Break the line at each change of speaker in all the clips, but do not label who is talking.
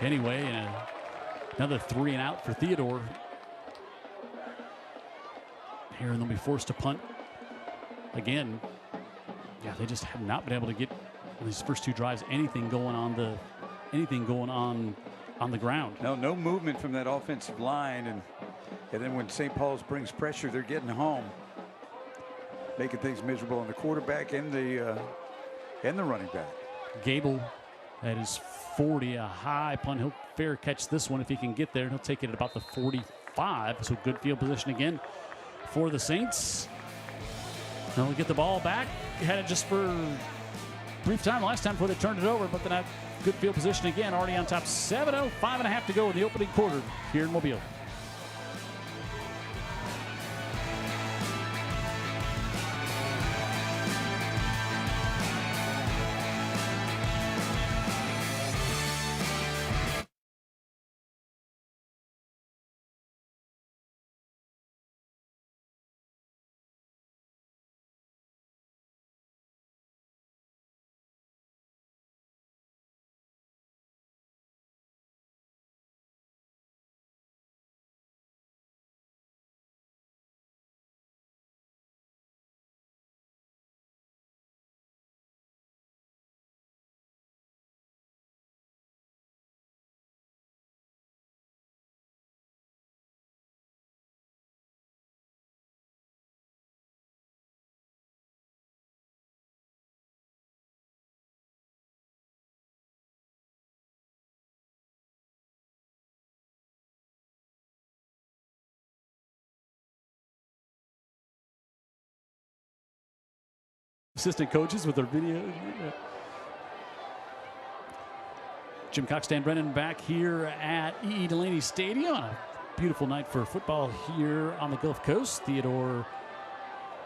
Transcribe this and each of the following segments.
anyway, and another 3 and out for Theodore. Here, and they'll be forced to punt again. Yeah, they just have not been able to get these first 2 drives anything going on the ground.
No movement from that offensive line, and then when St. Paul's brings pressure, they're getting home, making things miserable on the quarterback and the running back.
Gable at his 40, a high punt. He'll fair catch this one if he can get there. He'll take it at about the 45. So good field position again for the Saints. They'll get the ball back. Had it just for a brief time last time before they turned it over, but then good field position again. Already on top, 7-0, 5.5 to go in the opening quarter here in Mobile. Assistant coaches with their video. Jim Cox, Dan Brennan back here at E.E. Delaney Stadium on a beautiful night for football here on the Gulf Coast. Theodore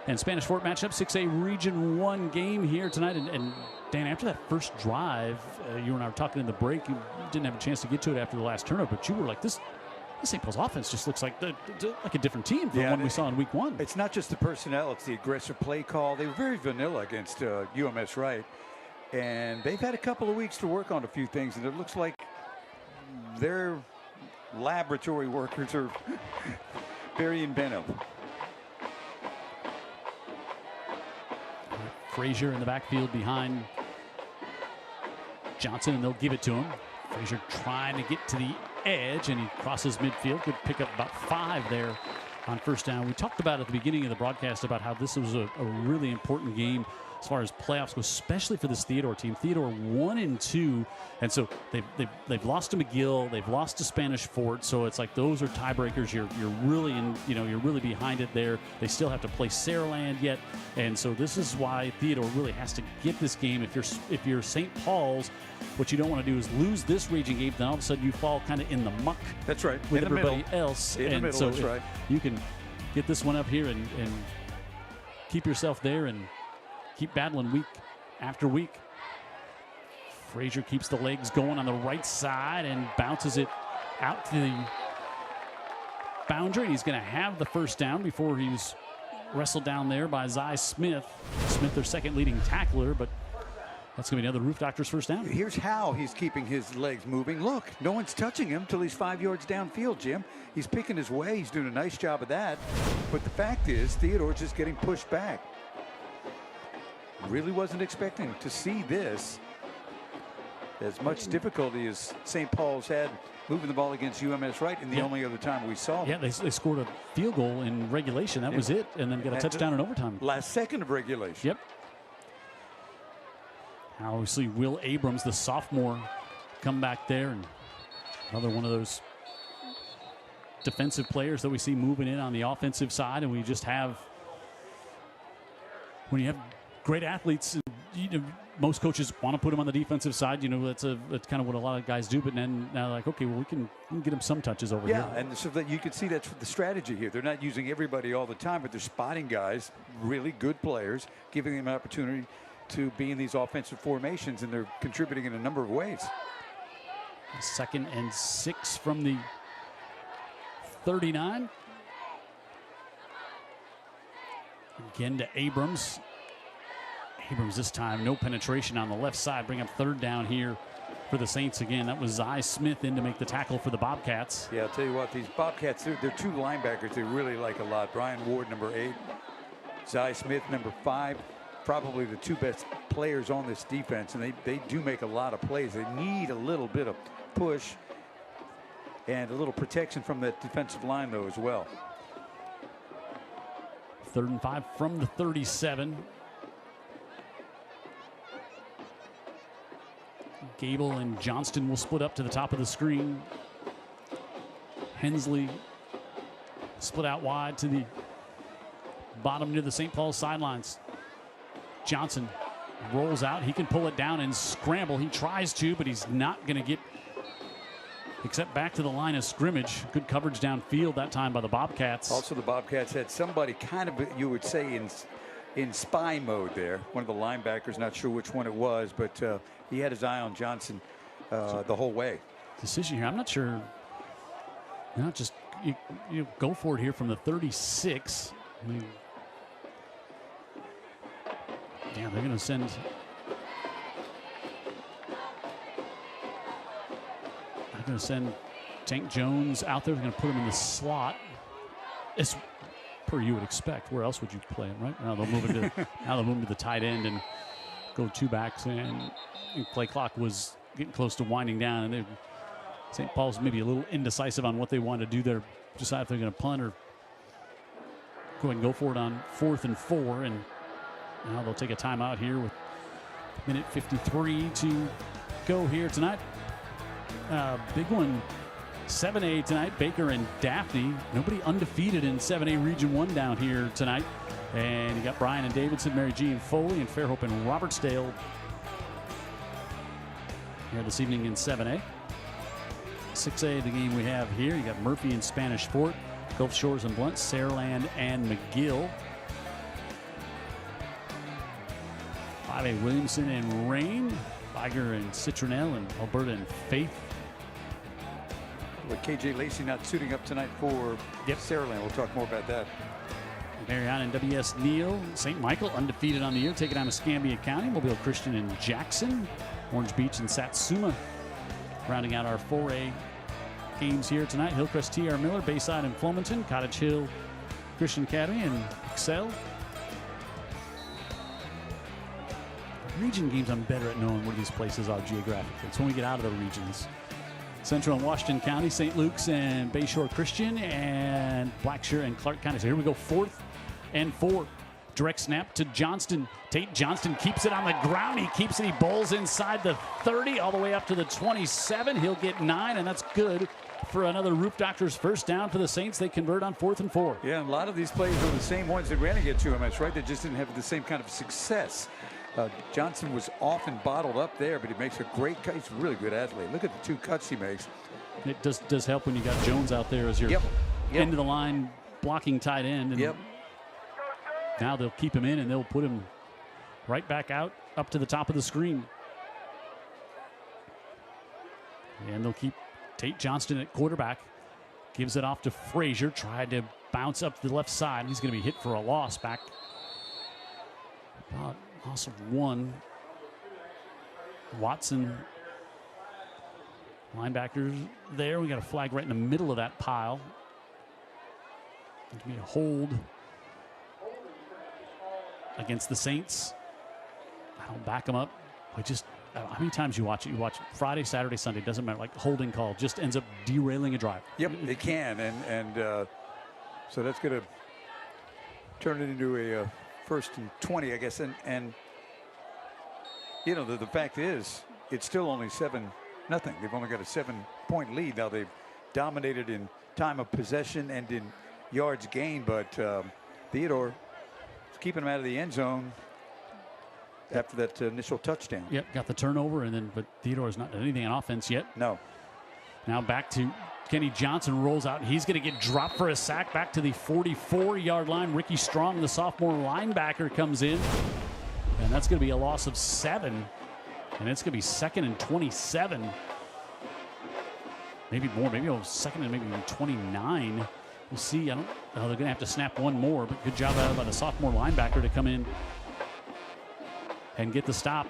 and Spanish Fort matchup, 6A Region 1 game here tonight. And Dan, after that first drive, you and I were talking in the break. You didn't have a chance to get to it after the last turnover, but you were like, this St. Paul's offense just looks like a different team from one we saw in week 1.
It's not just the personnel, it's the aggressive play call. They were very vanilla against UMS Wright, and they've had a couple of weeks to work on a few things, and it looks like their laboratory workers are very inventive.
Frazier in the backfield behind Johnson, and they'll give it to him. Frazier trying to get to the edge, and he crosses midfield. Could pick up about 5 there on first down. We talked about at the beginning of the broadcast about how this was a really important game as far as playoffs go, especially for this Theodore team. Theodore 1-2, and so they've lost to McGill, they've lost to Spanish Fort, so it's like those are tiebreakers. You're really you're really behind it there. They still have to play Saraland yet, and so this is why Theodore really has to get this game. If you're St. Paul's, what you don't want to do is lose this region game, then all of a sudden you fall kind of in the muck.
That's right.
With everybody else.
In the middle,
so
that's right.
You can get this one up here and keep yourself there and keep battling week after week. Frazier keeps the legs going on the right side and bounces it out to the boundary. He's going to have the first down before he was wrestled down there by Zy Smith. Smith, their second leading tackler, but that's going to be another Roof Doctor's first down.
Here's how he's keeping his legs moving. Look, no one's touching him till he's 5 yards downfield, Jim. He's picking his way. He's doing a nice job of that. But the fact is, Theodore's just getting pushed back. Really wasn't expecting to see this. As much difficulty as St. Paul's had moving the ball against UMS Wright, and the only other time we saw them.
Yeah, they scored a field goal in regulation. That was it, and then got a touchdown in overtime.
Last second of regulation.
Yep. Obviously, Will Abrams, the sophomore, come back there, and another one of those defensive players that we see moving in on the offensive side. And we just have, when you have great athletes, most coaches want to put them on the defensive side. That's kind of what a lot of guys do. But then now, like, okay, well, we can get them some touches over here.
Yeah, and so that you can see that's the strategy here. They're not using everybody all the time, but they're spotting guys, really good players, giving them an opportunity to be in these offensive formations, and they're contributing in a number of ways.
2nd and 6 from the 39. Again to Abrams. Abrams this time, no penetration on the left side. Bring up 3rd down here for the Saints again. That was Zy Smith in to make the tackle for the Bobcats.
Yeah, I'll tell you what, these Bobcats, they're two linebackers they really like a lot. Brian Ward, number 8. Zy Smith, number 5. Probably the two best players on this defense, and they do make a lot of plays. They need a little bit of push and a little protection from that defensive line, though, as well.
3rd and 5 from the 37. Gable and Johnston will split up to the top of the screen. Hensley split out wide to the bottom near the St. Paul sidelines. Johnson rolls out. He can pull it down and scramble. He tries to, but he's not going to get except back to the line of scrimmage. Good coverage downfield that time by the Bobcats.
Also, the Bobcats had somebody kind of, you would say, in spy mode there. One of the linebackers, not sure which one it was, but he had his eye on Johnson the whole way.
Decision here. I'm not sure. Not just you go for it here from the 36. I mean, yeah, they're going to send. They're going to send Tank Jones out there. They're going to put him in the slot. It's per you would expect. Where else would you play him, right? Now they'll move him to the tight end and go 2 backs. And play clock was getting close to winding down, and St. Paul's maybe a little indecisive on what they want to do there. Decide if they're going to punt or go ahead and go for it on 4th and 4. And now they'll take a timeout here with minute 53 to go here tonight. Big one, 7A tonight. Baker and Daphne. Nobody undefeated in 7A Region 1 down here tonight. And you got Brian and Davidson, Mary G and Foley, and Fairhope and Robertsdale here this evening in 7A. 6A, the game we have here. You got Murphy and Spanish Fort, Gulf Shores and Blunt, Saraland and McGill. 5A, Williamson and Rain, Liger and Citronelle, and Alberta and Faith.
With KJ Lacey not suiting up tonight for Saraland. We'll talk more about that.
Marion and WS Neal. St. Michael undefeated on the year, taking on Escambia County. Mobile Christian and Jackson. Orange Beach and Satsuma rounding out our 4A games here tonight. Hillcrest T.R. Miller, Bayside and Flomaton. Cottage Hill Christian Academy and Excel. Region games, I'm better at knowing where these places are geographically. It's when we get out of the regions. Central and Washington County, St. Luke's and Bayshore Christian, and Blackshear and Clark County. So here we go, 4th and 4. Direct snap to Johnston. Tate Johnston keeps it on the ground. He keeps it. He bowls inside the 30 all the way up to the 27. He'll get 9, and that's good for another Roof Doctors first down for the Saints. They convert on 4th and 4.
Yeah, a lot of these plays were the same ones that ran against UMS, right? They just didn't have the same kind of success. Johnson was often bottled up there, but he makes a great cut. He's a really good athlete. Look at the 2 cuts he makes.
It does help when you got Jones out there as your end of the line blocking tight end. And now they'll keep him in, and they'll put him right back out up to the top of the screen. And they'll keep Tate Johnston at quarterback. Gives it off to Frazier. Tried to bounce up the left side. He's going to be hit for a loss back. Loss of 1. Watson, linebackers there. We got a flag right in the middle of that pile. It's going to be a hold against the Saints. I don't back them up. How many times you watch it? You watch Friday, Saturday, Sunday. Doesn't matter. Like holding call just ends up derailing a drive.
Yep, it can, and so that's going to turn it into a 1st and 20, I guess. And you know, the fact is, it's still only 7-0. They've only got a 7-point lead. Now they've dominated in time of possession and in yards gained, but Theodore is keeping them out of the end zone after that initial touchdown.
Yep, got the turnover, but Theodore's not done anything on offense yet.
No.
Now back to Kenny Johnson, rolls out. He's going to get dropped for a sack back to the 44-yard line. Ricky Strong, the sophomore linebacker, comes in, and that's going to be a loss of 7. And it's going to be 2nd and 27. Maybe more, maybe 2nd and maybe even 29. We'll see. They're going to have to snap one more, but good job out by the sophomore linebacker to come in and get the stop.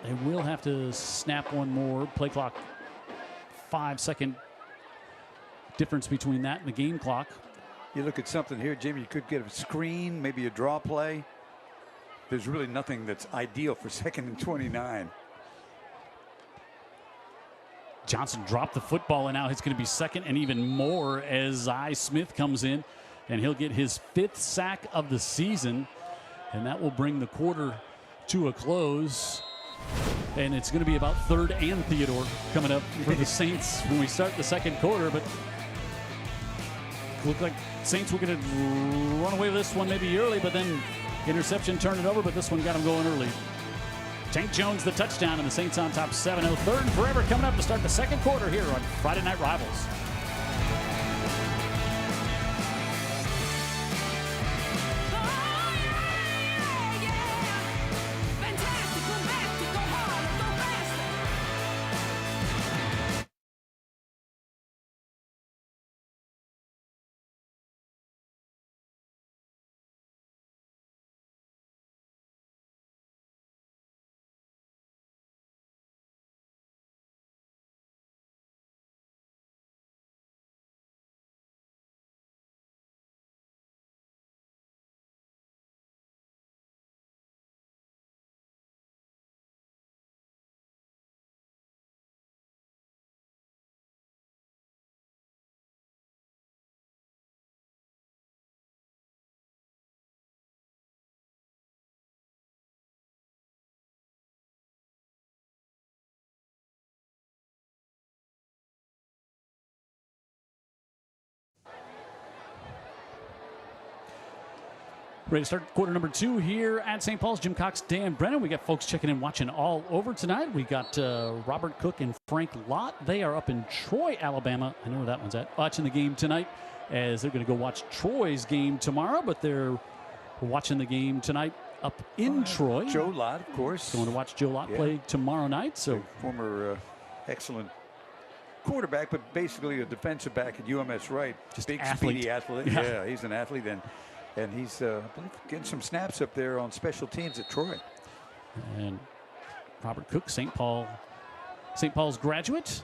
They will have to snap one more. Play clock, 5-second difference between that and the game clock.
You look at something here, Jimmy, you could get a screen, maybe a draw play. There's really nothing that's ideal for 2nd and 29.
Johnson dropped the football, and now it's going to be 2nd and even more as Smith comes in, and he'll get his 5th sack of the season, and that will bring the quarter to a close. And it's going to be about 3rd and Theodore coming up for the Saints when we start the 2nd quarter, but look like Saints were going to run away with this one maybe early, but then interception turned it over, but this one got him going early. Tank Jones the touchdown, and the Saints on top 7-0. 3rd and forever coming up to start the 2nd quarter here on Friday Night Rivals. Ready to start quarter number 2 here at St. Paul's. Jim Cox, Dan Brennan. We got folks checking in, watching all over tonight. We got Robert Cook and Frank Lott. They are up in Troy, Alabama. I know where that one's at. Watching the game tonight, as they're going to go watch Troy's game tomorrow, but they're watching the game tonight up in Troy.
Joe Lott, of course.
Going to watch Joe Lott play tomorrow night. So
former excellent quarterback, but basically a defensive back at UMS Wright.
Just
big,
athlete.
speedy athlete. Yeah, he's an athlete. And he's I believe getting some snaps up there on special teams at Troy.
And Robert Cook, St. Paul's graduate.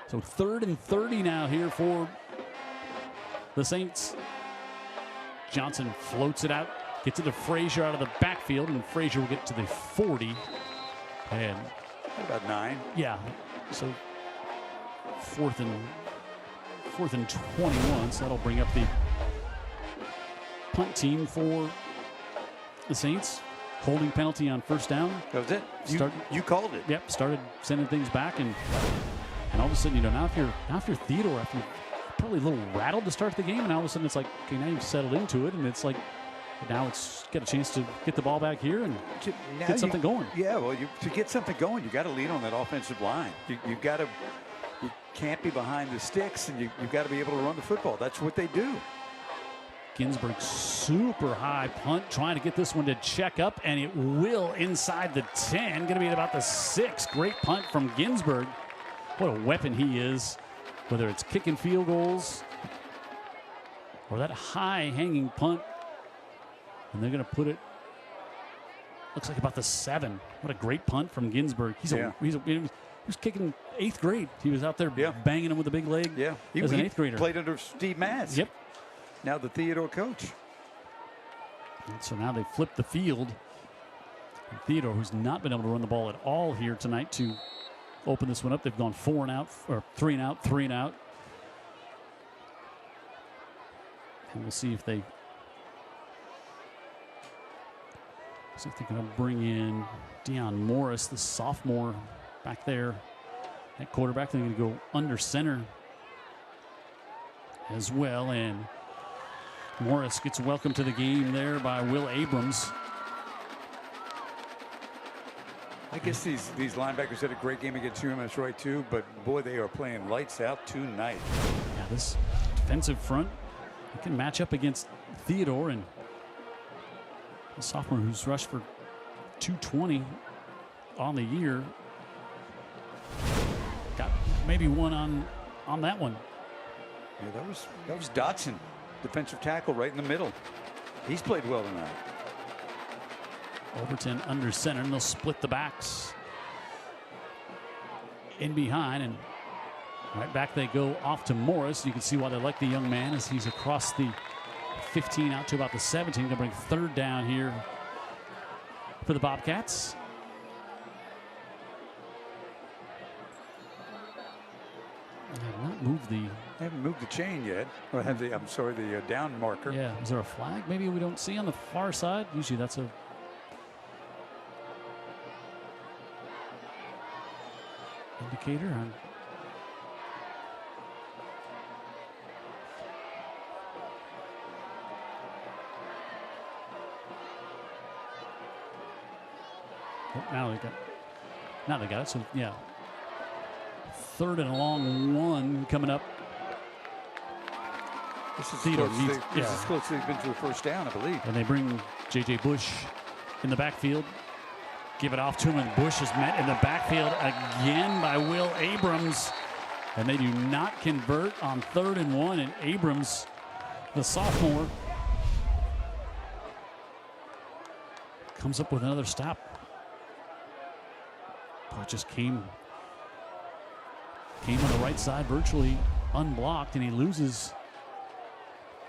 So 3rd and 30 now here for the Saints. Johnson floats it out, gets it to Frazier out of the backfield, and Frazier will get to the 40. And
about 9.
Yeah. So 4th and 21. So that'll bring up the punt team for the Saints. Holding penalty on 1st down.
That was it. You called it.
Yep. Started sending things back, and all of a sudden, now if you're Theodore, after probably a little rattled to start the game, and all of a sudden it's like, okay, now you've settled into it, and it's like now it's got a chance to get the ball back here and get something going.
Yeah, well, to get something going, you got to lead on that offensive line. You can't be behind the sticks, and you've got to be able to run the football. That's what they do.
Ginsburg, super high punt, trying to get this one to check up, and it will inside the 10. Going to be at about the 6. Great punt from Ginsburg. What a weapon he is, whether it's kicking field goals or that high hanging punt. And they're going to put it, looks like about the 7. What a great punt from Ginsburg. He was kicking 8th grade. He was out there banging him with a big leg.
Yeah,
as an 8th grader.
Played under Steve Matz.
Yep.
Now the Theodore coach.
And so now they flip the field. And Theodore, who's not been able to run the ball at all here tonight to open this one up. They've gone 4 and out, or 3 and out, 3 and out. And we'll see if they can bring in Deion Morris, the sophomore back there at quarterback. They're going to go under center as well, and Morris gets welcomed to the game there by Will Abrams.
I guess these linebackers had a great game against UMS Wright too, but boy, they are playing lights out tonight.
Yeah, this defensive front, they can match up against Theodore, and the sophomore who's rushed for 220 on the year. Got maybe one on that one.
Yeah, that was Dotson, defensive tackle right in the middle. He's played well tonight.
Overton under center, and they'll split the backs in behind, and right back they go off to Morris. You can see why they like the young man as he's across the 15 out to about the 17. Going to bring third down here for the Bobcats. They have not moved the...
They haven't moved the chain yet. Or have the, I'm sorry, the down marker.
Yeah, is there a flag maybe we don't see on the far side? Usually that's a... indicator on... Oh, now they got it. So yeah, third and a long one coming up.
This is
Theodore
close.
needs,
This is close. They've been to a first down, I believe.
And they bring J.J. Bush in the backfield. Give it off to him, and Bush is met in the backfield again by Will Abrams. And they do not convert on 3rd and 1. And Abrams, the sophomore, comes up with another stop. Oh, it just came on the right side, virtually unblocked, and he loses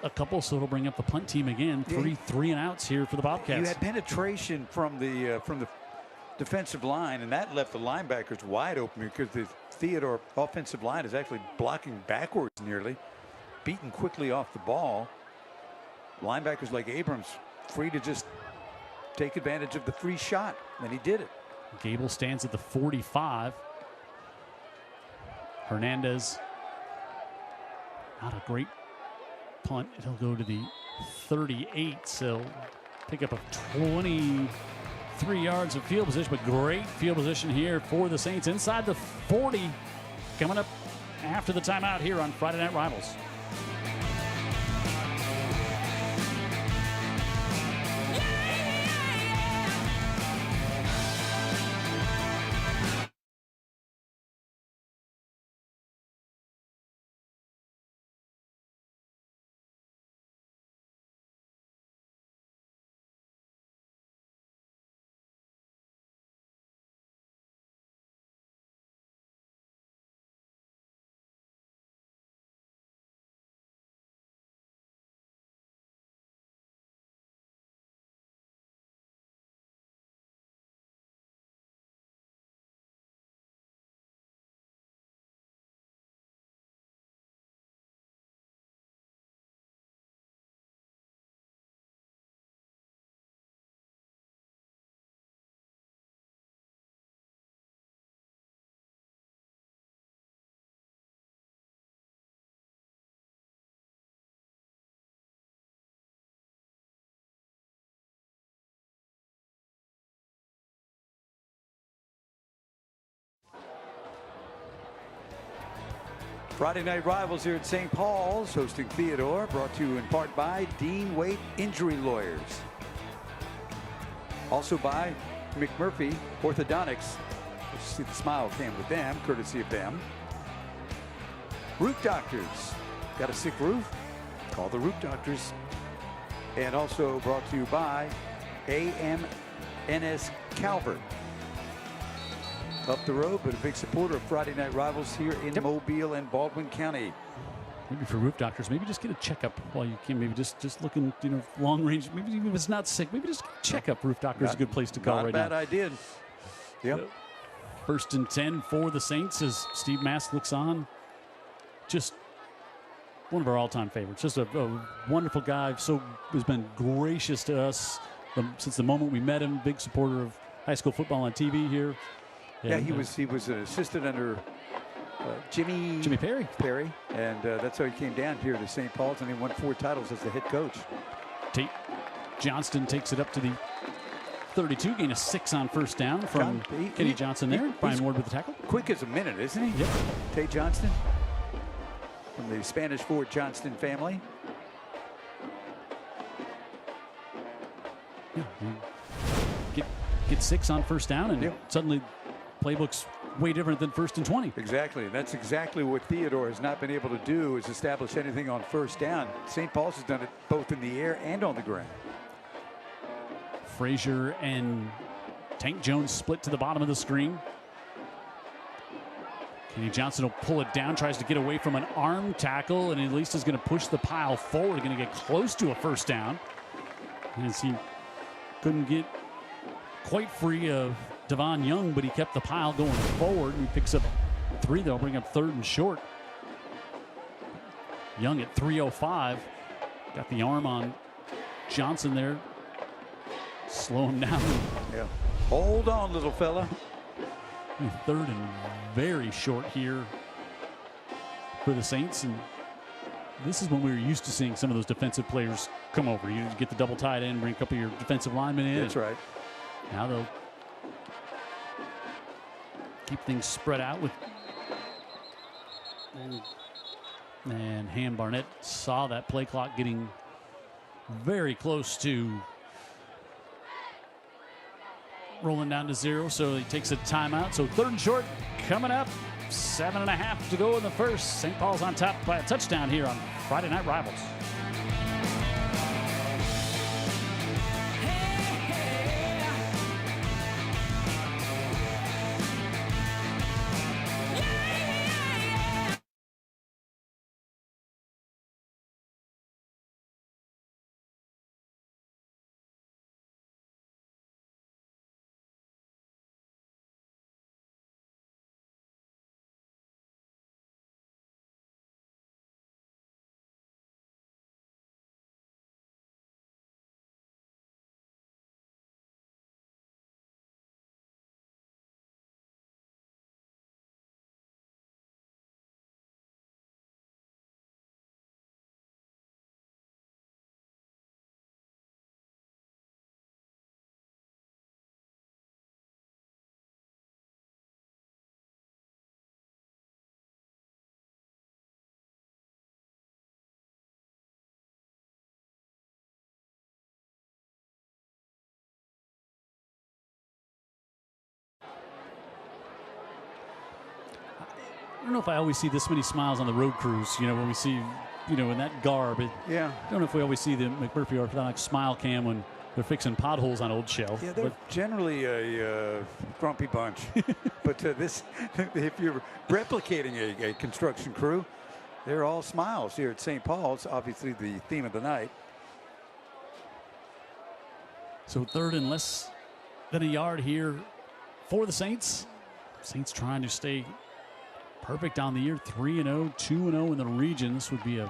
a couple, so it'll bring up the punt team again. Three and outs here for the Bobcats.
You had penetration from the defensive line, and that left the linebackers wide open because the Theodore offensive line is actually blocking backwards nearly, beaten quickly off the ball. Linebackers like Abrams free to just take advantage of the free shot, and he did it.
Gable stands at the 45. Hernandez, not a great punt. He'll go to the 38, so pick up a 23 yards of field position, but great field position here for the Saints inside the 40. Coming up after the timeout here on Friday Night Rivals.
Friday Night Rivals here at St. Paul's, hosting Theodore, brought to you in part by Dean Waite Injury Lawyers. Also by McMurphy Orthodontics. Let's see the smile came with them, courtesy of them. Roof Doctors. Got a sick roof? Call the Roof Doctors. And also brought to you by AMNS Calvert. Up the road, but a big supporter of Friday Night Rivals here in Mobile and Baldwin County.
Maybe for Roof Doctors, maybe just get a checkup while you can. Maybe just looking, long range. Maybe even if it's not sick, maybe just check up. Roof Doctors is a good place to call right now.
Not a bad idea. Yep.
1st and 10 for the Saints as Steve Mask looks on. Just one of our all-time favorites. Just a wonderful guy. So has been gracious to us since the moment we met him. Big supporter of high school football on TV here.
Yeah, he was an assistant under Jimmy Perry, and that's how he came down here to St. Paul's, and he won 4 titles as the head coach.
Tate Johnston takes it up to the 32, gain a 6 on 1st down from Kenny Johnson there. Brian Ward with the tackle.
Quick as a minute, isn't he?
Yep.
Tate Johnston from the Spanish Ford Johnston family.
Yeah, get 6 on 1st down, and suddenly playbook's way different than 1st and 20.
Exactly. That's exactly what Theodore has not been able to do, is establish anything on 1st down. St. Paul's has done it both in the air and on the ground.
Frazier and Tank Jones split to the bottom of the screen. Kenny Johnson will pull it down, tries to get away from an arm tackle, and at least is going to push the pile forward, going to get close to a first down. As he couldn't get quite free of Devon Young, but he kept the pile going forward. He picks up 3, they'll bring up 3rd and short. Young at 3:05. Got the arm on Johnson there. Slow him down.
Yeah. Hold on, little fella.
3rd and very short here for the Saints. And this is when we were used to seeing some of those defensive players come over. You get the double tight end, bring a couple of your defensive linemen in.
That's right.
Now they'll keep things spread out with. And Ham Barnett saw that play clock getting very close to rolling down to 0, so he takes a timeout. So 3rd and short coming up. 7.5 to go in the first. St. Paul's on top by a touchdown here on Friday Night Rivals. I don't know if I always see this many smiles on the road crews, when we see, in that garb.
Yeah.
I don't know if we always see the McMurphy orthodontic smile cam when they're fixing potholes on Old Shell.
Yeah, they're generally a grumpy bunch. But if you're replicating a construction crew, they're all smiles here at St. Paul's, obviously the theme of the night.
So 3rd and less than a yard here for the Saints. Saints trying to stay perfect on the year, 3-0, 2-0 in the region. This would be a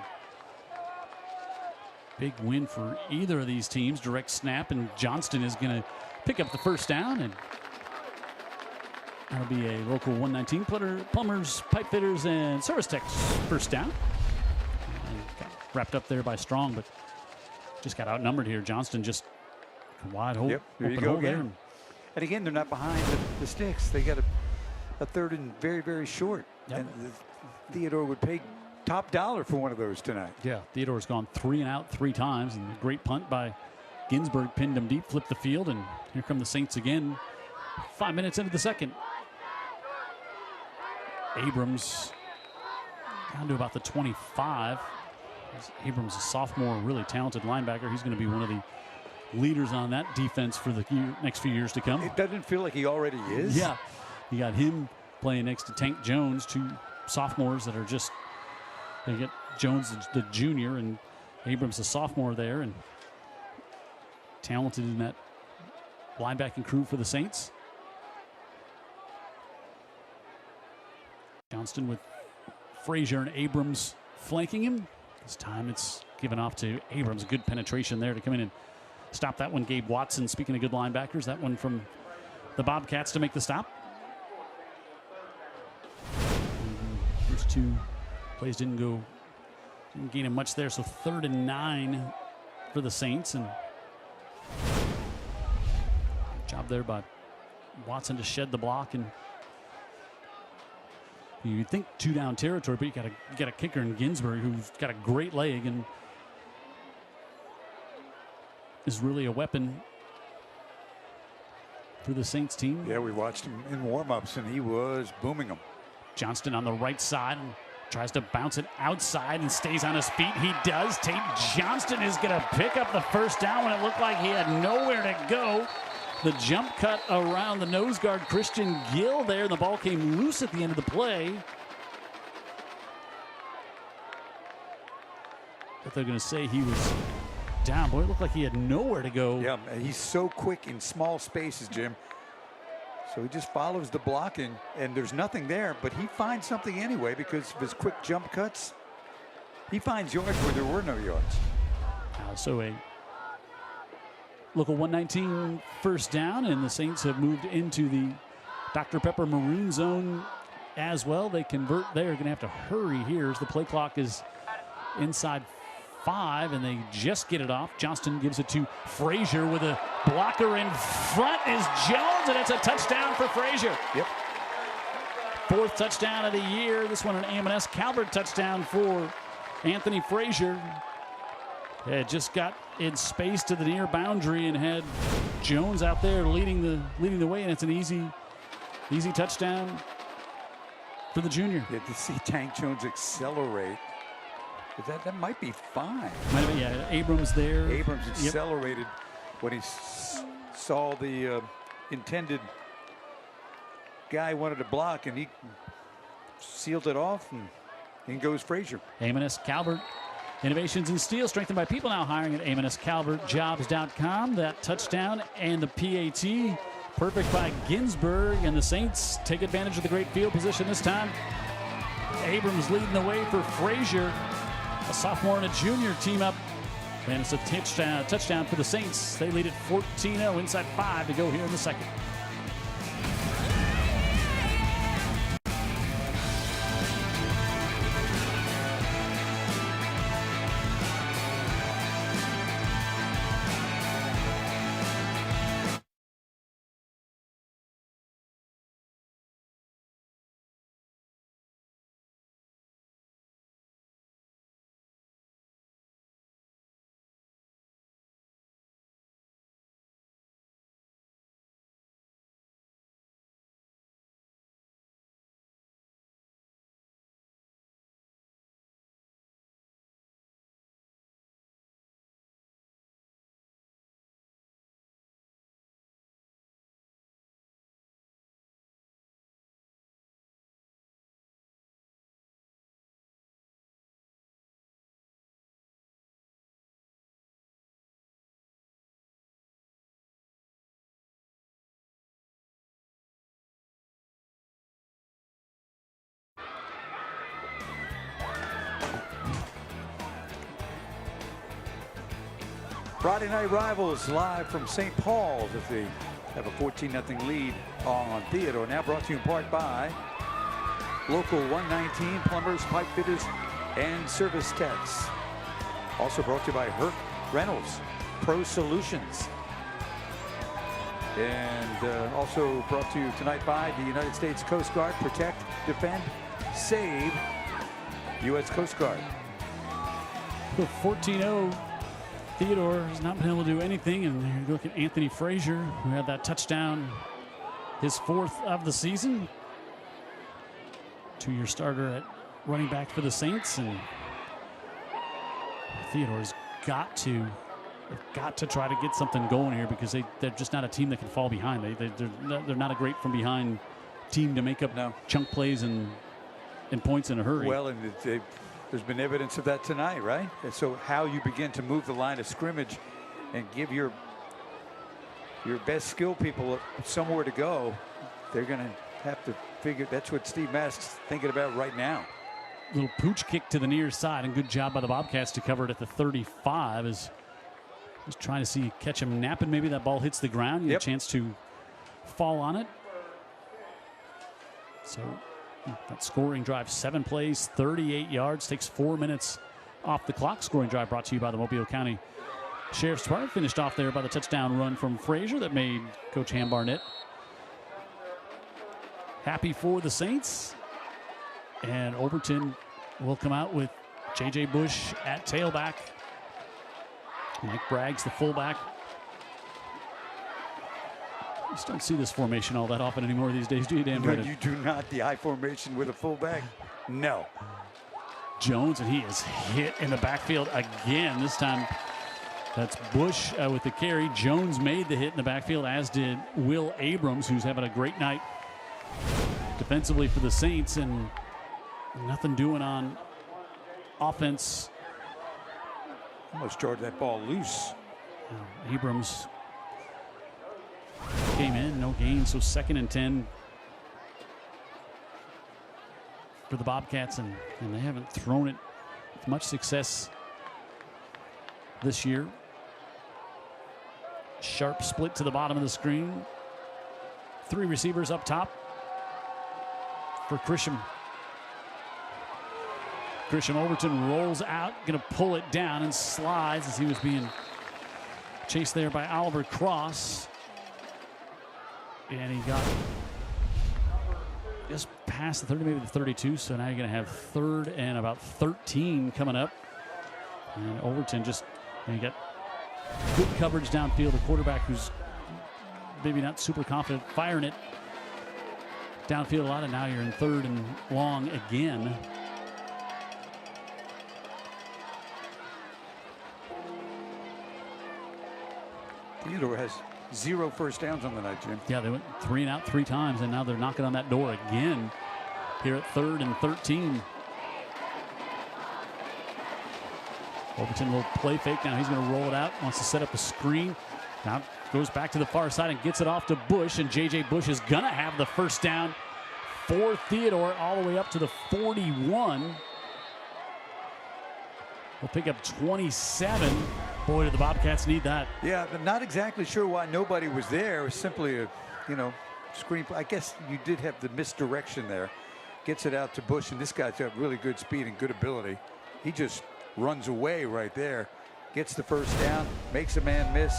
big win for either of these teams. Direct snap, and Johnston is going to pick up the first down, and that'll be a local 119 plumbers, pipe fitters, and service techs first down. And got wrapped up there by Strong, but just got outnumbered here. Johnston just wide open.
Yep, there you go again. And again, they're not behind the sticks. They got a 3rd and very, very short. Yep. And Theodore would pay top dollar for one of those tonight.
Yeah, Theodore's gone 3 and out 3 times, and a great punt by Ginsburg pinned him deep, flipped the field, and here come the Saints again. 5 minutes into the second. Abrams down to about the 25. Abrams, a sophomore, really talented linebacker. He's going to be one of the leaders on that defense for the next few years to come.
It doesn't feel like he already is.
Yeah, you got him playing next to Tank Jones, 2 sophomores that are just, they get Jones the junior and Abrams the sophomore there, and talented in that linebacking crew for the Saints. Johnston with Frazier and Abrams flanking him. This time it's given off to Abrams. Good penetration there to come in and stop that one. Gabe Watson, speaking of good linebackers, that one from the Bobcats to make the stop. First 2 plays didn't gain him much there, so 3rd and 9 for the Saints, and job there by Watson to shed the block. And you think 2 down territory, but you got a kicker in Ginsburg who's got a great leg and is really a weapon for the Saints team.
Yeah, we watched him in warm-ups, and he was booming them.
Johnston on the right side, and Tries to bounce it outside and stays on his feet. He does. Tate Johnston is going to pick up the first down when it looked like he had nowhere to go. The jump cut around the nose guard, Christian Gill there. The ball came loose at the end of the play. But they're going to say he was down. Boy, it looked like he had nowhere to go.
Yeah, he's so quick in small spaces, Jim. So he just follows the blocking, and there's nothing there, but he finds something anyway because of his quick jump cuts. He finds yards where there were no yards.
So a local 119 first down, and the Saints have moved into the Dr. Pepper maroon zone as well. They convert there. Going to have to hurry here as the play clock is inside 5, and they just get it off. Johnston gives it to Frazier with a blocker in front is Jones, and it's a touchdown for Frazier.
Yep.
4th touchdown of the year. This one an A&S Calvert touchdown for Anthony Frazier. Had just got in space to the near boundary and had Jones out there leading the way, and it's an easy touchdown for the junior.
Yeah, to see Tank Jones accelerate, that might be fine.
Might have been, yeah. Abrams there.
Abrams accelerated when he saw the intended guy wanted to block, and he sealed it off, and in goes Frazier.
A&S Calvert. Innovations in steel, strengthened by people now hiring at A&SCalvertJobs.com. That touchdown and the PAT, perfect by Ginsburg, and the Saints take advantage of the great field position this time. Abrams leading the way for Frazier. A sophomore and a junior team up, and it's a touchdown for the Saints. They lead it 14-0, inside 5 to go here in the second.
Friday Night Rivals live from St. Paul's as they have a 14-0 lead on Theodore. Now brought to you in part by Local 119 Plumbers, Pipe Fitters, and Service Techs. Also brought to you by Herc Reynolds Pro Solutions. And also brought to you tonight by the United States Coast Guard. Protect, defend, save U.S. Coast Guard.
14-0. Theodore has not been able to do anything, and there you look at Anthony Frazier, who had that touchdown, his 4th of the season. 2-year starter at running back for the Saints, and Theodore's got to try to get something going here because they're just not a team that can fall behind. They're not a great from behind team to make up chunk plays and points in a hurry.
Well, and there's been evidence of that tonight, right? And so how you begin to move the line of scrimmage and give your best skill people somewhere to go, they're going to have to figure. That's what Steve Mask's thinking about right now.
Little pooch kick to the near side, and good job by the Bobcats to cover it at the 35 as he's trying to catch him napping. Maybe that ball hits the ground. You get a chance to fall on it. So that scoring drive, 7 plays, 38 yards, takes 4 minutes off the clock. Scoring drive brought to you by the Mobile County Sheriff's Department. Finished off there by the touchdown run from Frazier that made Coach Ham Barnett happy for the Saints. And Overton will come out with J.J. Bush at tailback. Mike Bragg's the fullback. You just don't see this formation all that often anymore these days, do you, Dan?
No, you do not. The I formation with a fullback. No.
Jones, and he is hit in the backfield again. This time that's Bush with the carry. Jones made the hit in the backfield, as did Will Abrams, who's having a great night defensively for the Saints, and nothing doing on offense.
Almost charged that ball loose.
Abrams came in, no gain, so 2nd and 10 for the Bobcats, and they haven't thrown it with much success this year. Sharp split to the bottom of the screen. 3 receivers up top for Christian. Christian Overton rolls out, going to pull it down and slides as he was being chased there by Oliver Cross. And he got just past the 30, maybe the 32. So now you're going to have 3rd and about 13 coming up. And Overton just, and you got good coverage downfield. The quarterback, who's maybe not super confident, firing it downfield a lot. And now you're in 3rd and long again.
Theodore has 0 first downs on the night, Jim.
Yeah, they went 3 and out 3 times, and now they're knocking on that door again here at 3rd and 13. Overton, a little play fake. Now he's going to roll it out. Wants to set up a screen. Now goes back to the far side and gets it off to Bush, and J.J. Bush is going to have the first down for Theodore all the way up to the 41. We'll pick up 27. Boy, do the Bobcats need that.
Yeah, but not exactly sure why nobody was there. It was simply a, screen. I guess you did have the misdirection there. Gets it out to Bush, and this guy's got really good speed and good ability. He just runs away right there. Gets the first down, makes a man miss.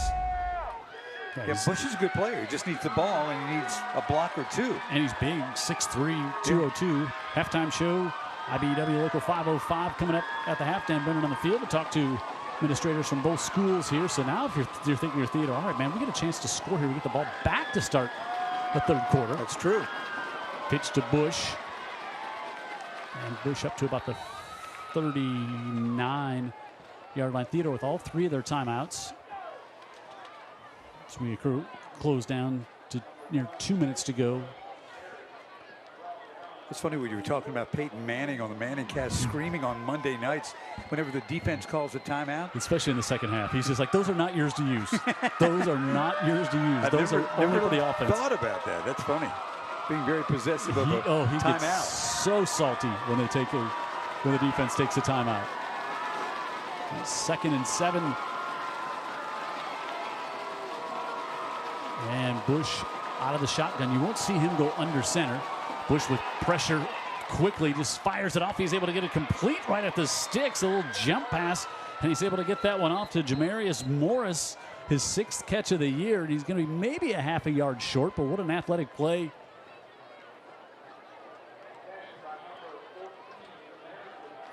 Yeah, Bush is a good player. He just needs the ball, and he needs a block or 2.
And he's big, 6'3", 202. Halftime show, IBEW Local 505 coming up at the halftime. Brendan on the field to talk to administrators from both schools here. So now if you're thinking you're Theodore, all right, man, we get a chance to score here. We get the ball back to start the 3rd quarter.
That's true.
Pitch to Bush. And Bush up to about the 39-yard line. Theodore with all 3 of their timeouts. So we close down to near 2 minutes to go.
It's funny when you were talking about Peyton Manning on the Manning cast screaming on Monday nights whenever the defense calls a timeout.
Especially in the second half. He's just like, those are not yours to use. Those are not yours to use. Those are only for the offense.
I thought about that. That's funny. Being very possessive of a timeout.
Gets so salty when the defense takes a timeout. 2nd and 7. And Bush out of the shotgun. You won't see him go under center. Bush with pressure quickly just fires it off. He's able to get it complete right at the sticks. A little jump pass, and he's able to get that one off to Jamarius Morris, his 6th catch of the year. And he's going to be maybe a half a yard short, but what an athletic play.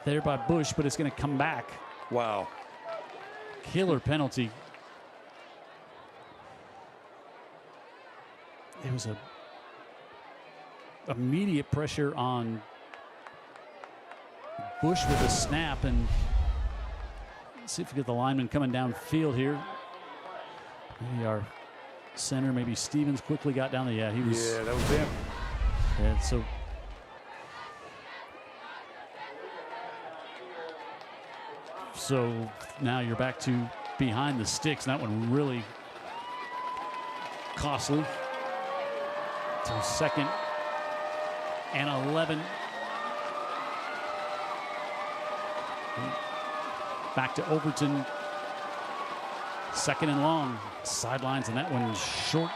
There by Bush, but it's going to come back.
Wow.
Killer penalty. It was a immediate pressure on Bush with a snap, and let's see if we get the lineman coming downfield here. Maybe our center, maybe Stevens, quickly got down there. Yeah, he was.
Yeah, that was him.
And so now you're back to behind the sticks. That one really costly. To 2nd and 11. Back to Overton. 2nd and long. Sidelines, and that one short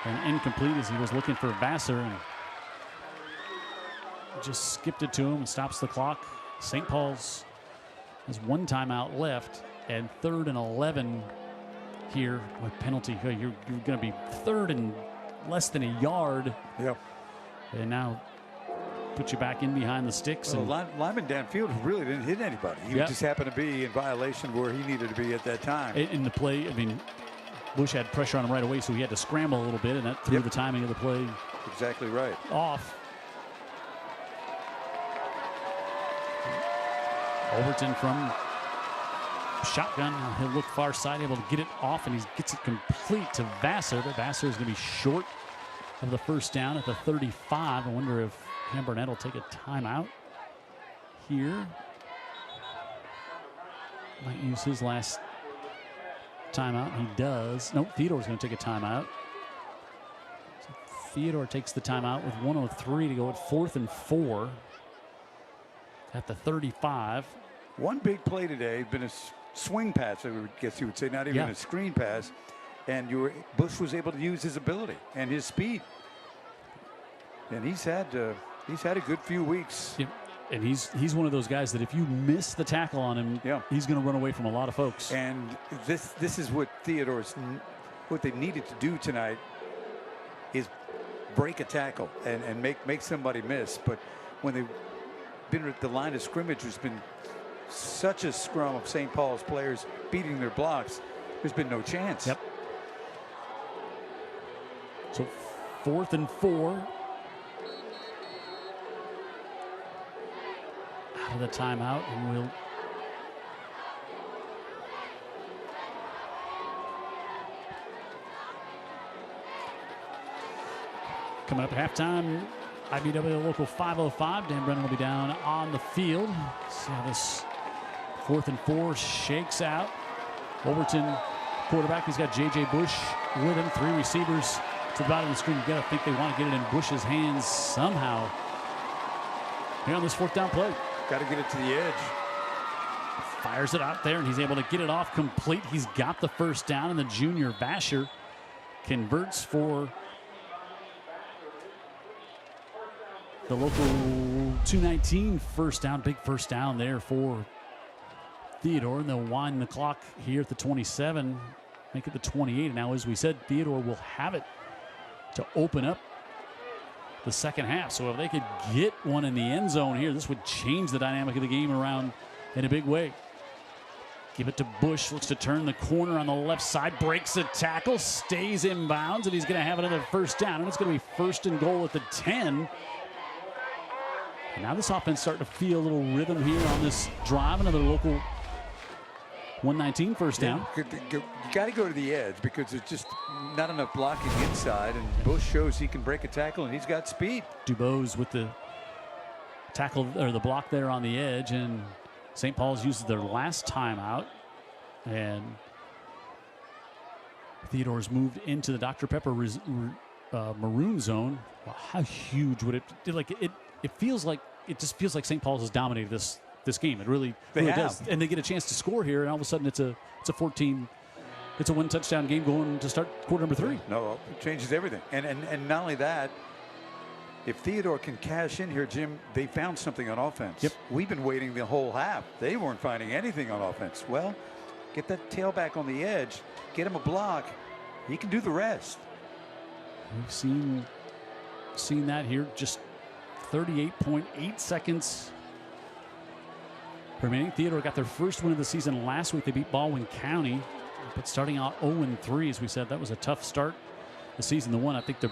and incomplete as he was looking for Vassar, and just skipped it to him and stops the clock. St. Paul's has 1 timeout left, and 3rd and 11 here with penalty. You're going to be 3rd and less than a yard.
Yep.
And now put you back in behind the sticks.
Well, lineman downfield really didn't hit anybody. He just happened to be in violation where he needed to be at that time.
In the play, I mean, Bush had pressure on him right away, so he had to scramble a little bit, and that threw the timing of the play
exactly right
off. Overton from shotgun. He'll look far side, able to get it off, and he gets it complete to Vassar. But Vassar is going to be short of the first down at the 35. I wonder if Burnett will take a timeout here. Might use his last timeout. He does. Nope, Theodore's going to take a timeout. So Theodore takes the timeout with 1:03 to go at 4th and 4 at the 35.
One big play today has been a swing pass, I would guess you would say, not even a screen pass. And Bush was able to use his ability and his speed. And he's had a good few weeks.
Yep. And he's one of those guys that if you miss the tackle on him, he's going to run away from a lot of folks.
And this is what what they needed to do tonight is break a tackle and make somebody miss. But when they've been at the line of scrimmage, there's been such a scrum of St. Paul's players beating their blocks. There's been no chance.
Yep. So 4th and 4. Out of the timeout, and we'll coming up at halftime. IBW local 505. Dan Brennan will be down on the field. See how this 4th and 4 shakes out. Overton, quarterback. He's got J.J. Bush with him. 3 receivers to the bottom of the screen. You got to think they want to get it in Bush's hands somehow here on this 4th down play.
Got to get it to the edge.
Fires it out there, and he's able to get it off complete. He's got the first down, and the junior Vasher converts for the local 219 first down. Big first down there for Theodore, and they'll wind the clock here at the 27, make it the 28. And now, as we said, Theodore will have it to open up the second half. So if they could get one in the end zone here, this would change the dynamic of the game around in a big way. Give it to Bush, looks to turn the corner on the left side, breaks a tackle, stays in bounds, and he's going to have another first down, and it's going to be 1st and goal at the 10. And now this offense starting to feel a little rhythm here on this drive. Another local 119 first down.
You got to go to the edge because there's just not enough blocking inside, and Bush shows he can break a tackle, and he's got speed.
Dubose with the tackle or the block there on the edge, and St. Paul's uses their last timeout, and Theodore's moved into the Dr. Pepper maroon zone. Well, how huge would it feels like it just feels like St. Paul's has dominated this game. It really does, and they get a chance to score here, and all of a sudden it's a 1 touchdown game going to start quarter number 3.
No, it changes everything. And not only that, if Theodore can cash in here, Jim, they found something on offense.
Yep.
We've been waiting the whole half. They weren't finding anything on offense. Well, get that tailback on the edge, get him a block. He can do the rest.
We've seen that here. Just 38.8 seconds remaining. Theodore got their first win of the season last week. They beat Baldwin County, but starting out 0-3, as we said, that was a tough start. The season, the one, I think they're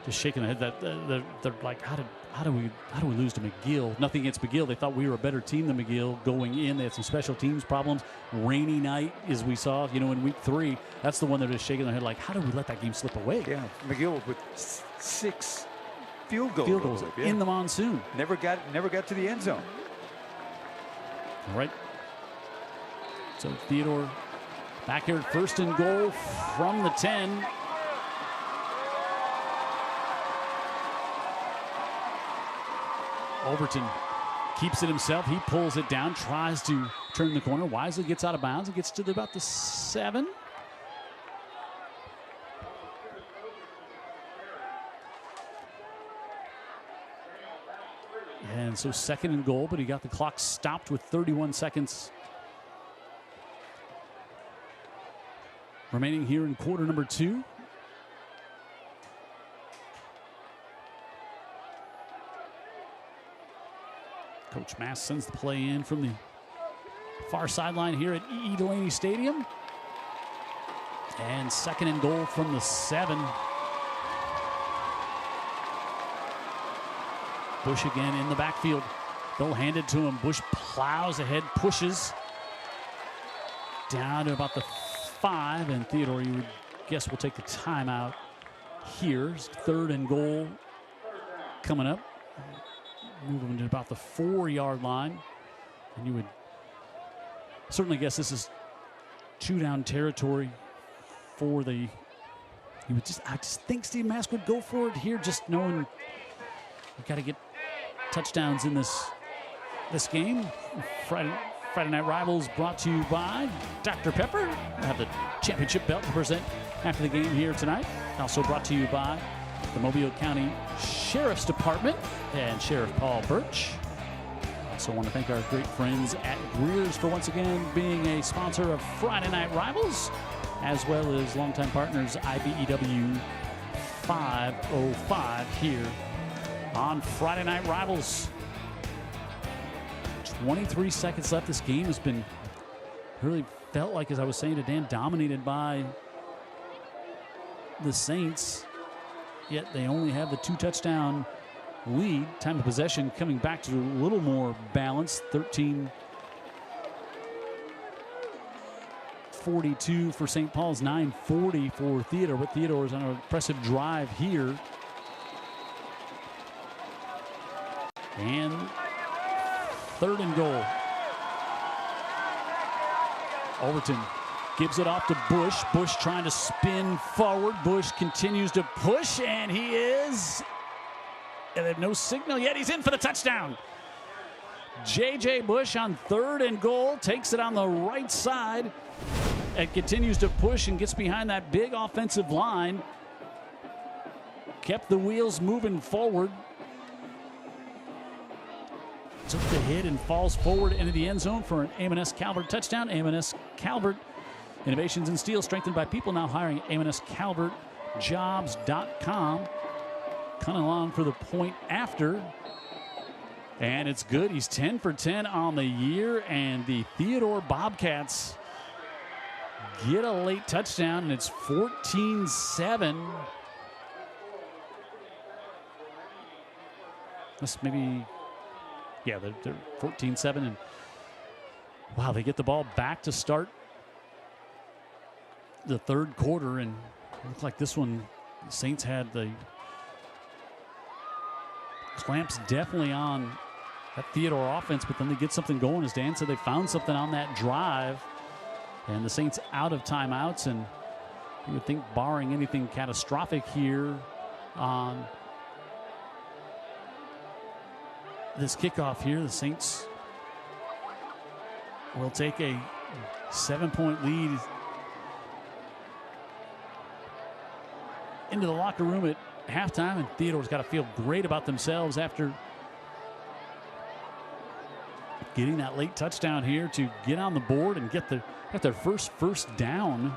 just shaking their head. That they're like, how do we lose to McGill? Nothing against McGill. They thought we were a better team than McGill going in. They had some special teams problems. Rainy night, as we saw, in week 3. That's the one they're just shaking their head like, how did we let that game slip away?
Yeah, McGill with 6 field goals
in the monsoon.
Never got to the end zone.
All right. So Theodore back here at 1st and goal from the 10. Overton keeps it himself. He pulls it down, tries to turn the corner. Wisely gets out of bounds and gets to about the 7. And so 2nd and goal, but he got the clock stopped with 31 seconds remaining here in quarter number 2. Coach Mass sends the play in from the far sideline here at E.E. Delaney Stadium. And 2nd and goal from the 7. Bush again in the backfield. They'll hand it to him. Bush plows ahead, pushes down to about the 5, and Theodore, you would guess, will take the timeout here. 3rd and goal coming up. Moving to about the 4-yard line, and you would certainly guess this is 2-down territory for the. I just think Steve Mask would go for it here, just knowing you got to get touchdowns in this game. Friday Night Rivals brought to you by Dr. Pepper. I have the championship belt to present after the game here tonight. Also brought to you by the Mobile County Sheriff's Department and Sheriff Paul Birch. Also want to thank our great friends at Greer's for once again being a sponsor of Friday Night Rivals, as well as longtime partners IBEW 505 here on Friday Night Rivals. 23 seconds left. This game has been really felt like, as I was saying to Dan, dominated by the Saints, yet they only have the 2-touchdown lead. Time of possession coming back to a little more balance. 13:42 for St. Paul's, 9:40 for Theodore, but Theodore is on an impressive drive here. And 3rd and goal. Overton gives it off to Bush. Bush trying to spin forward. Bush continues to push, and he is. And they have no signal yet. He's in for the touchdown. J.J. Bush on 3rd and goal takes it on the right side and continues to push and gets behind that big offensive line. Kept the wheels moving forward. Took the hit and falls forward into the end zone for an A&S Calvert touchdown. A&S Calvert, innovations in steel strengthened by people, now hiring A&SCalvertJobs.com. Cunningham for the point after. And it's good. He's 10 for 10 on the year. And the Theodore Bobcats get a late touchdown, and it's 14-7. This maybe, yeah, they're 14-7. And wow, they get the ball back to start the 3rd quarter. And it looked like this one, the Saints had the clamps definitely on that Theodore offense, but then they get something going. As Dan said, they found something on that drive, and the Saints out of timeouts. And you would think, barring anything catastrophic here on this kickoff here, the Saints will take a 7-point lead into the locker room at halftime, and Theodore's got to feel great about themselves after getting that late touchdown here to get on the board and get their first down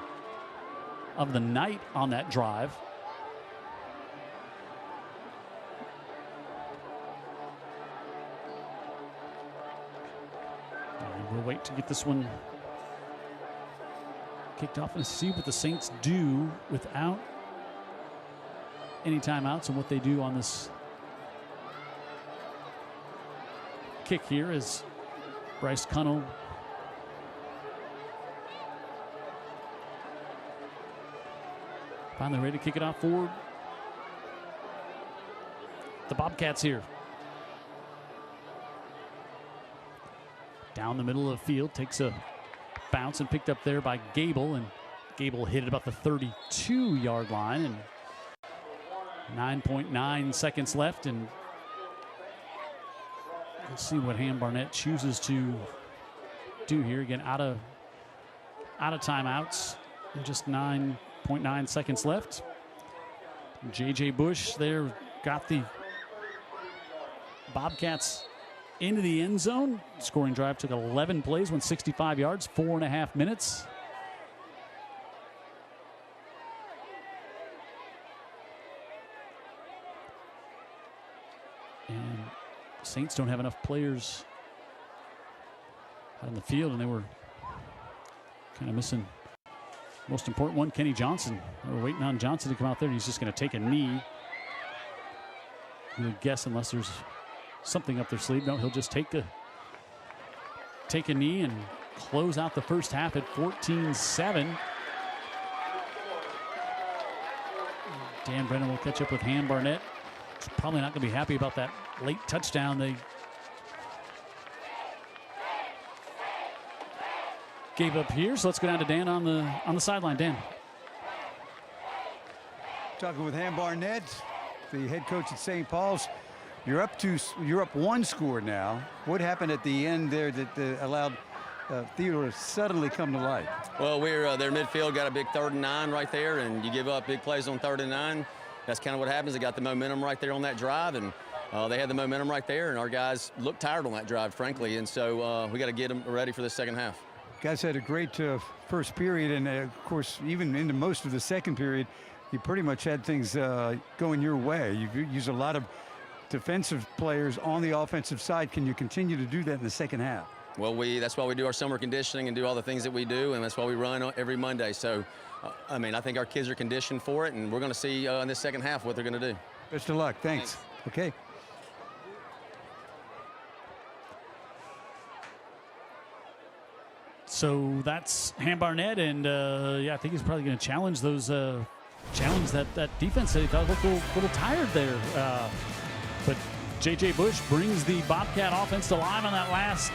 of the night on that drive. And we'll wait to get this one kicked off and see what the Saints do without any timeouts and what they do on this kick here as Bryce Cunnell finally ready to kick it off for the Bobcats here. Down the middle of the field, takes a bounce and picked up there by Gable, and Gable hit it about the 32-yard line, and 9.9 seconds left, and we'll see what Ham Barnett chooses to do here. Again, out of timeouts, and just 9.9 seconds left. J.J. Bush there got the Bobcats into the end zone. Scoring drive took 11 plays, went 65 yards, 4.5 minutes. And Saints don't have enough players out in the field, and they were kind of missing the most important one, Kenny Johnson. They were waiting on Johnson to come out there. He's just going to take a knee. You would guess, unless there's something up their sleeve. No, he'll just take a knee and close out the first half at 14-7. Dan Brennan will catch up with Ham Barnett. He's probably not going to be happy about that late touchdown they gave up here. So let's go down to Dan on the sideline. Dan.
Talking with Ham Barnett, the head coach at St. Paul's. You're up one score now. What happened at the end there that allowed Theodore to suddenly come to life?
Well, their midfield got a big 3rd and 9 right there, and you give up big plays on 3rd and 9. That's kind of what happens. They got the momentum right there on that drive, and they had the momentum right there, and our guys looked tired on that drive, frankly, and so we got to get them ready for the second half.
Guys had a great first period, and of course, even into most of the second period, you pretty much had things going your way. You used a lot of defensive players on the offensive side. Can you continue to do that in the second half?
Well, that's why we do our summer conditioning and do all the things that we do, and that's why we run every Monday. So, I mean, I think our kids are conditioned for it, and we're going to see in this second half what they're going to do.
Best of luck. Thanks. Okay.
So that's Ham Barnett, and yeah, I think he's probably going to challenge those, challenge that defense that he thought looked a little tired there. But J.J. Bush brings the Bobcat offense to life on that last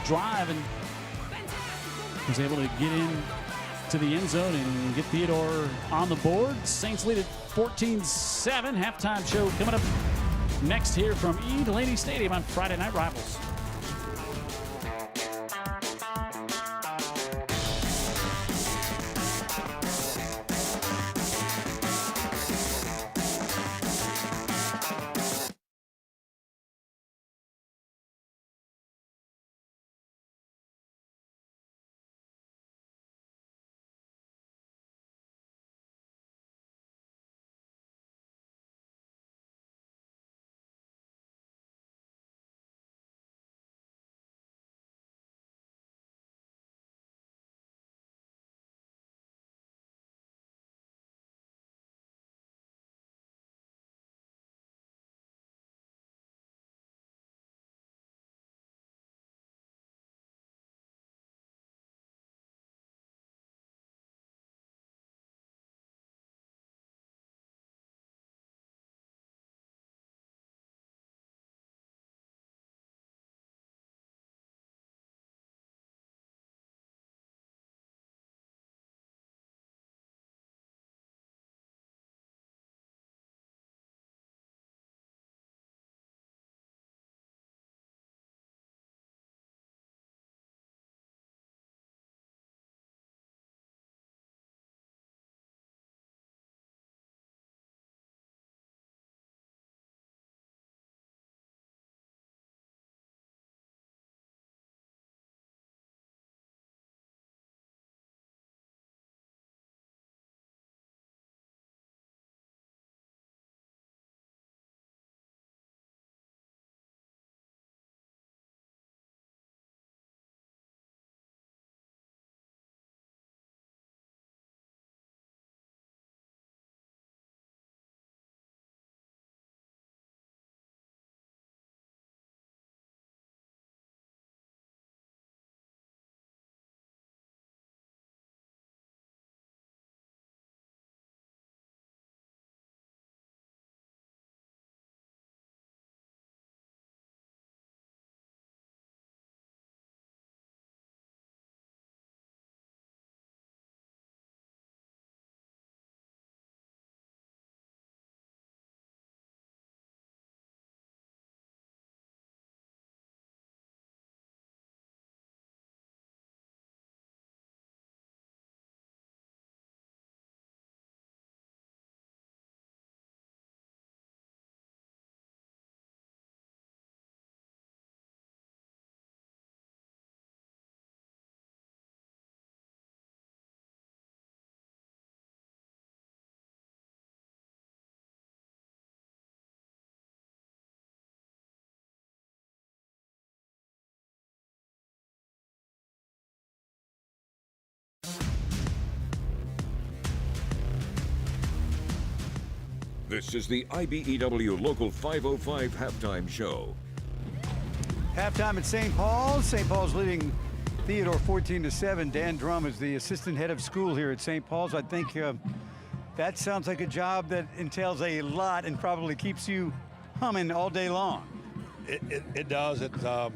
drive, and was able to get in to the end zone and get Theodore on the board. Saints lead at 14-7. Halftime show coming up next here from E. Delaney Stadium on Friday Night Rivals.
This is the IBEW Local 505 Halftime Show.
Halftime at St. Paul's. St. Paul's leading Theodore 14-7. Dan Drum is the assistant head of school here at St. Paul's. I think that sounds like a job that entails a lot and probably keeps you humming all day long.
It does. It's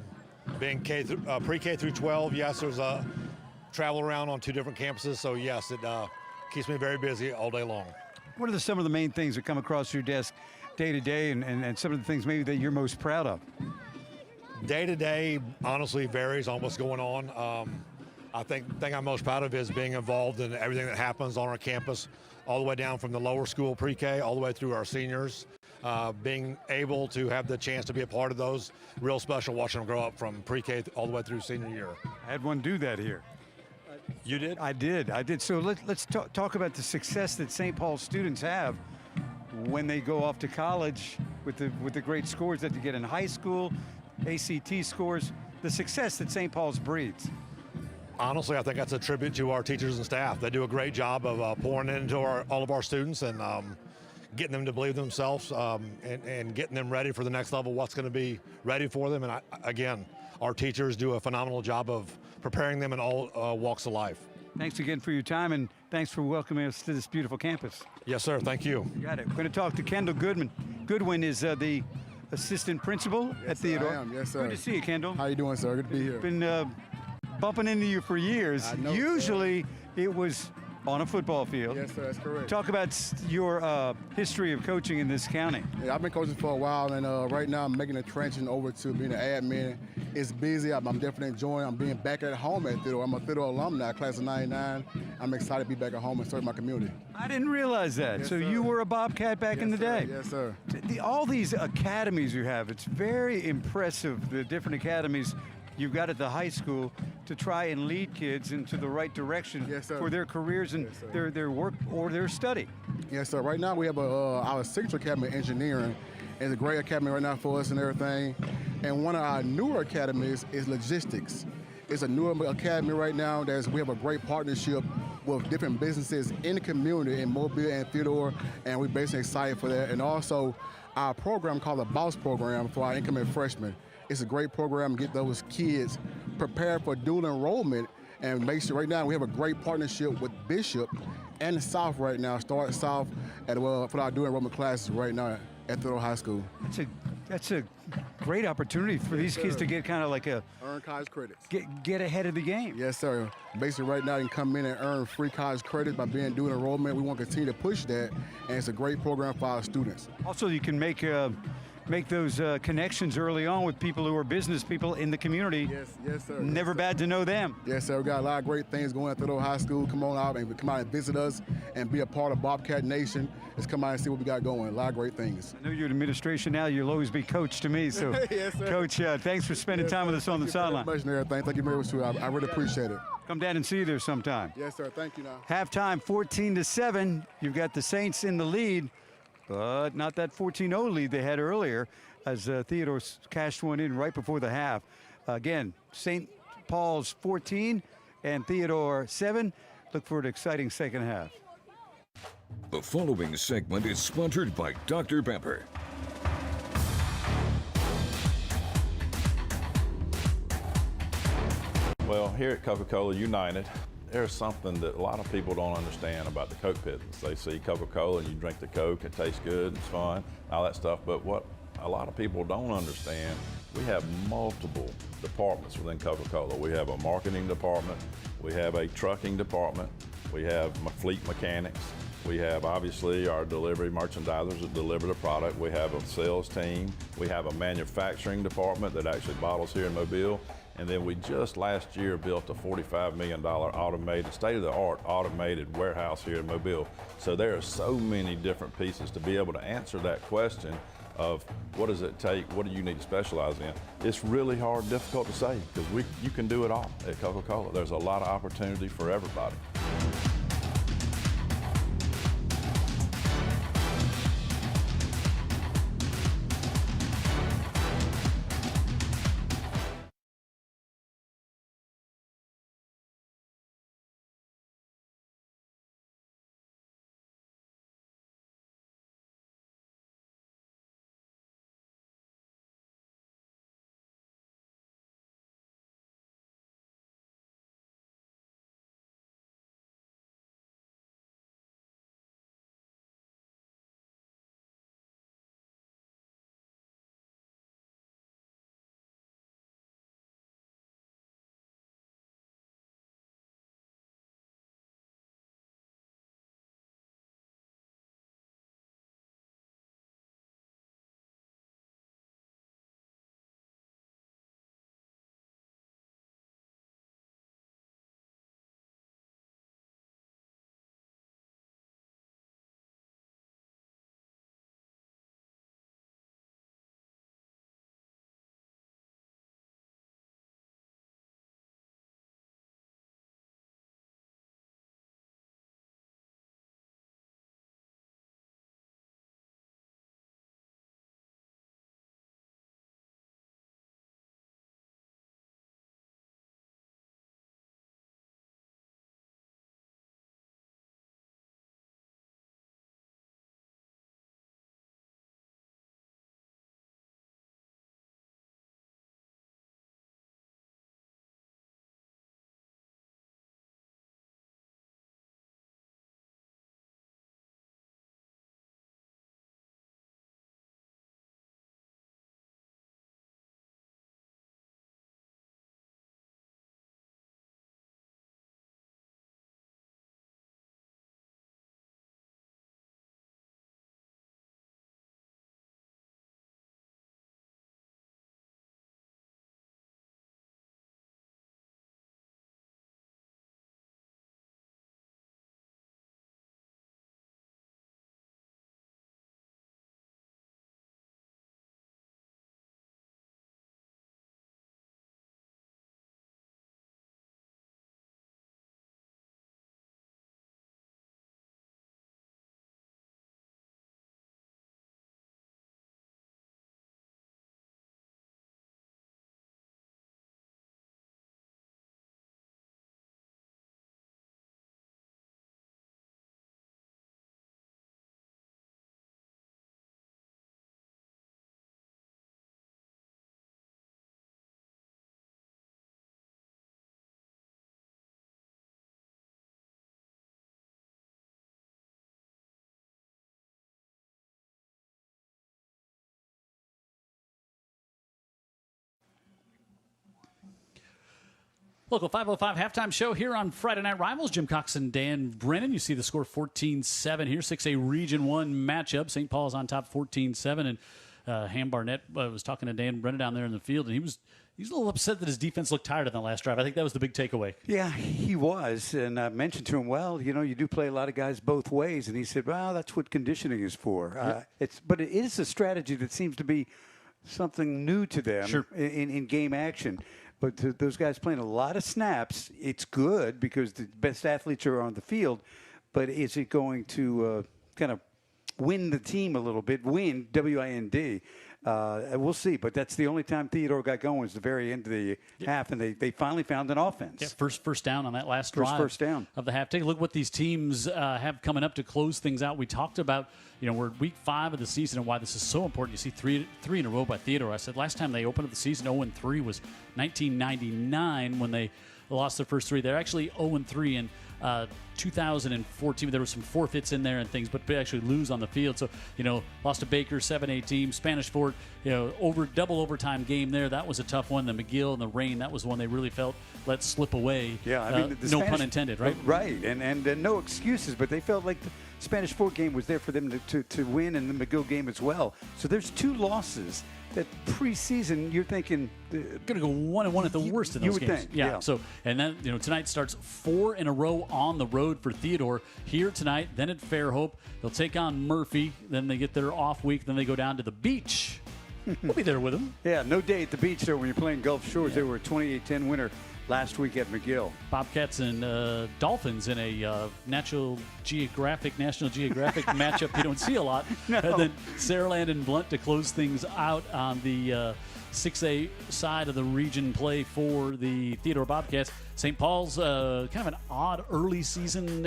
being pre-K through 12. Yes, there's a travel around on 2 different campuses. So yes, it keeps me very busy all day long.
What are some of the main things that come across your desk day to day, and some of the things maybe that you're most proud of?
Day to day, honestly, varies on what's going on. I think the thing I'm most proud of is being involved in everything that happens on our campus, all the way down from the lower school pre-K, all the way through our seniors. Being able to have the chance to be a part of those, real special watching them grow up from pre-K all the way through senior year.
I had one do that here.
You did?
I did. So let's talk about the success that St. Paul students have when they go off to college with the great scores that they get in high school, ACT scores, the success that St. Paul's breeds.
Honestly, I think that's a tribute to our teachers and staff. They do a great job of pouring into all of our students and getting them to believe themselves and getting them ready for the next level, what's going to be ready for them. And again, our teachers do a phenomenal job of preparing them in all walks of life.
Thanks again for your time, and thanks for welcoming us to this beautiful campus.
Yes, sir. Thank you.
You got it. We're going to talk to Kendall Goodwin. Goodwin is the assistant principal at Theodore.
I am. Yes, sir.
Good to see you, Kendall.
How you doing, sir? Good to be here.
Been bumping into you for years.
I know,
Usually it was on a football field.
Yes, sir. That's correct.
Talk about your history of coaching in this county.
Yeah, I've been coaching for a while, and right now I'm making a transition over to being an admin. It's busy. I'm definitely enjoying. I'm being back at home at Theodore. I'm a Theodore alumni, class of '99. I'm excited to be back at home and serve my community.
I didn't realize that.
Yes,
so
sir.
you were a Bobcat back in the day.
Yes, sir.
All these academies you have, it's very impressive, the different academies you've got at the high school to try and lead kids into the right direction for their careers and their work or their study.
Yes, sir. Right now we have our signature academy of engineering. It's a great academy right now for us and everything. And one of our newer academies is logistics. It's a newer academy right now. We have a great partnership with different businesses in the community in Mobile and Theodore, and we're basically excited for that. And also our program called the BOSS program for our incoming freshmen. It's a great program to get those kids prepared for dual enrollment, and make sure right now we have a great partnership with Bishop and the South right now, Start South for our dual enrollment classes right now at Theodore High School.
That's a great opportunity for these kids to get kind of like
earn college credits.
Get ahead of the game.
Yes, sir. Basically right now you can come in and earn free college credits by being dual enrollment. We want to continue to push that, and it's a great program for our students.
Also, you can make those connections early on with people who are business people in the community.
Yes, sir.
Never bad to know them.
Yes, sir. We got a lot of great things going at Theodore High School. Come on out and visit us and be a part of Bobcat Nation. Let's come out and see what we got going. A lot of great things.
I know you're in administration now. You'll always be coach to me. So,
yes, sir.
Coach, thanks for spending time with us on the sideline.
Thank you very much and everything. Thank you very much, too. I really appreciate it.
Come down and see you there sometime.
Yes, sir. Thank you now.
Halftime, 14-7. You've got the Saints in the lead, but not that 14-0 lead they had earlier, as Theodore cashed one in right before the half. Again, St. Paul's 14 and Theodore 7. Look for an exciting second half.
The following segment is sponsored by Dr. Pepper.
Well, here at Coca-Cola United, there's something that a lot of people don't understand about the Coke business. They see Coca-Cola and you drink the Coke, it tastes good, it's fun, all that stuff. But what a lot of people don't understand, we have multiple departments within Coca-Cola. We have a marketing department, we have a trucking department, we have fleet mechanics, we have obviously our delivery merchandisers that deliver the product, we have a sales team, we have a manufacturing department that actually bottles here in Mobile, and then we just last year built a $45 million automated, state-of-the-art automated warehouse here in Mobile. So there are so many different pieces to be able to answer that question of what does it take, what do you need to specialize in? It's really hard, difficult to say, because you can do it all at Coca-Cola. There's a lot of opportunity for everybody.
Local 505 halftime show here on Friday Night Rivals. Jim Cox and Dan Brennan. You see the score 14-7 here. 6A Region 1 matchup. St. Paul's on top 14-7. And Ham Barnett was talking to Dan Brennan down there in the field, and he's a little upset that his defense looked tired on the last drive. I think that was the big takeaway.
Yeah, he was. And I mentioned to him, well, you do play a lot of guys both ways. And he said, well, that's what conditioning is for. But it is a strategy that seems to be something new to them in game action. But those guys playing a lot of snaps, it's good because the best athletes are on the field. But is it going to kind of win the team a little bit? Win, W-I-N-D. We'll see. But that's the only time Theodore got going was the very end of the half, and they finally found an offense.
Yeah, first down on that last drive
first down
of the half. Take a look what these teams have coming up to close things out. We talked about, we're week 5 of the season and why this is so important. You see three in a row by Theodore. I said last time they opened up the season 0-3 was 1999 when they lost their first 3. They're actually 0-3 in 2014. There were some forfeits in there and things, but they actually lose on the field. So, lost to Baker, 7A team. Spanish Fort, double overtime game there. That was a tough one. The McGill and the Rain, that was one they really felt let slip away.
Yeah, I mean,
no pun intended, right?
Right, and no excuses, but they felt like the Spanish Fort game was there for them to win, and the McGill game as well. So there's 2 losses that preseason you're thinking
going to go 1-1 at the worst of those games.
Think,
yeah. So and then tonight starts 4 in a row on the road for Theodore. Here tonight, then at Fairhope, they'll take on Murphy. Then they get their off week. Then they go down to the beach. We'll be there with them.
Yeah, no day at the beach though when you're playing Gulf Shores. Yeah. They were a 28-10 winner last week at McGill.
Bobcats and Dolphins in a National Geographic matchup you don't see a lot.
No.
And then Saraland and Blunt to close things out on the 6A side of the region play for the Theodore Bobcats. St. Paul's kind of an odd early season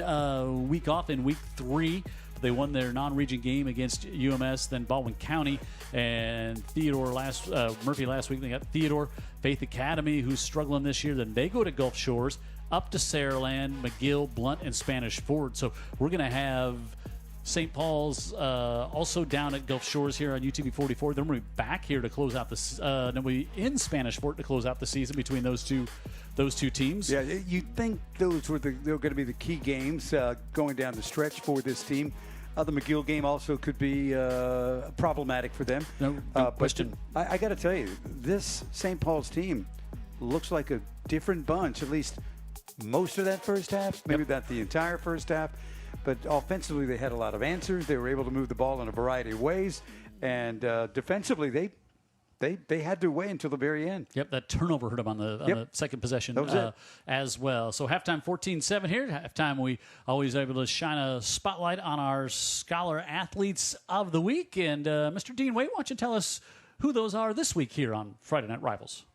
week off in week 3. They won their non-region game against UMS, then Baldwin County, and Murphy last week. They got Theodore, Faith Academy, who's struggling this year. Then they go to Gulf Shores, up to Saraland, McGill, Blunt, and Spanish Fort. So we're going to have St. Paul's also down at Gulf Shores here on UTV 44. Then we'll be back here to close out the. Then we'll be in Spanish Fort to close out the season between those two teams.
Yeah, you think those were they're going to be the key games going down the stretch for this team. The McGill game also could be problematic for them.
No question.
But I got to tell you, this St. Paul's team looks like a different bunch, at least most of that first half, maybe not the entire first half. But offensively, they had a lot of answers. They were able to move the ball in a variety of ways. And defensively, they had their way until the very end.
Yep, that turnover hurt them on the second possession as well. So halftime 14-7 here. Halftime, we always able to shine a spotlight on our Scholar Athletes of the Week. And Mr. Dean Waite, why don't you tell us who those are this week here on Friday Night Rivals?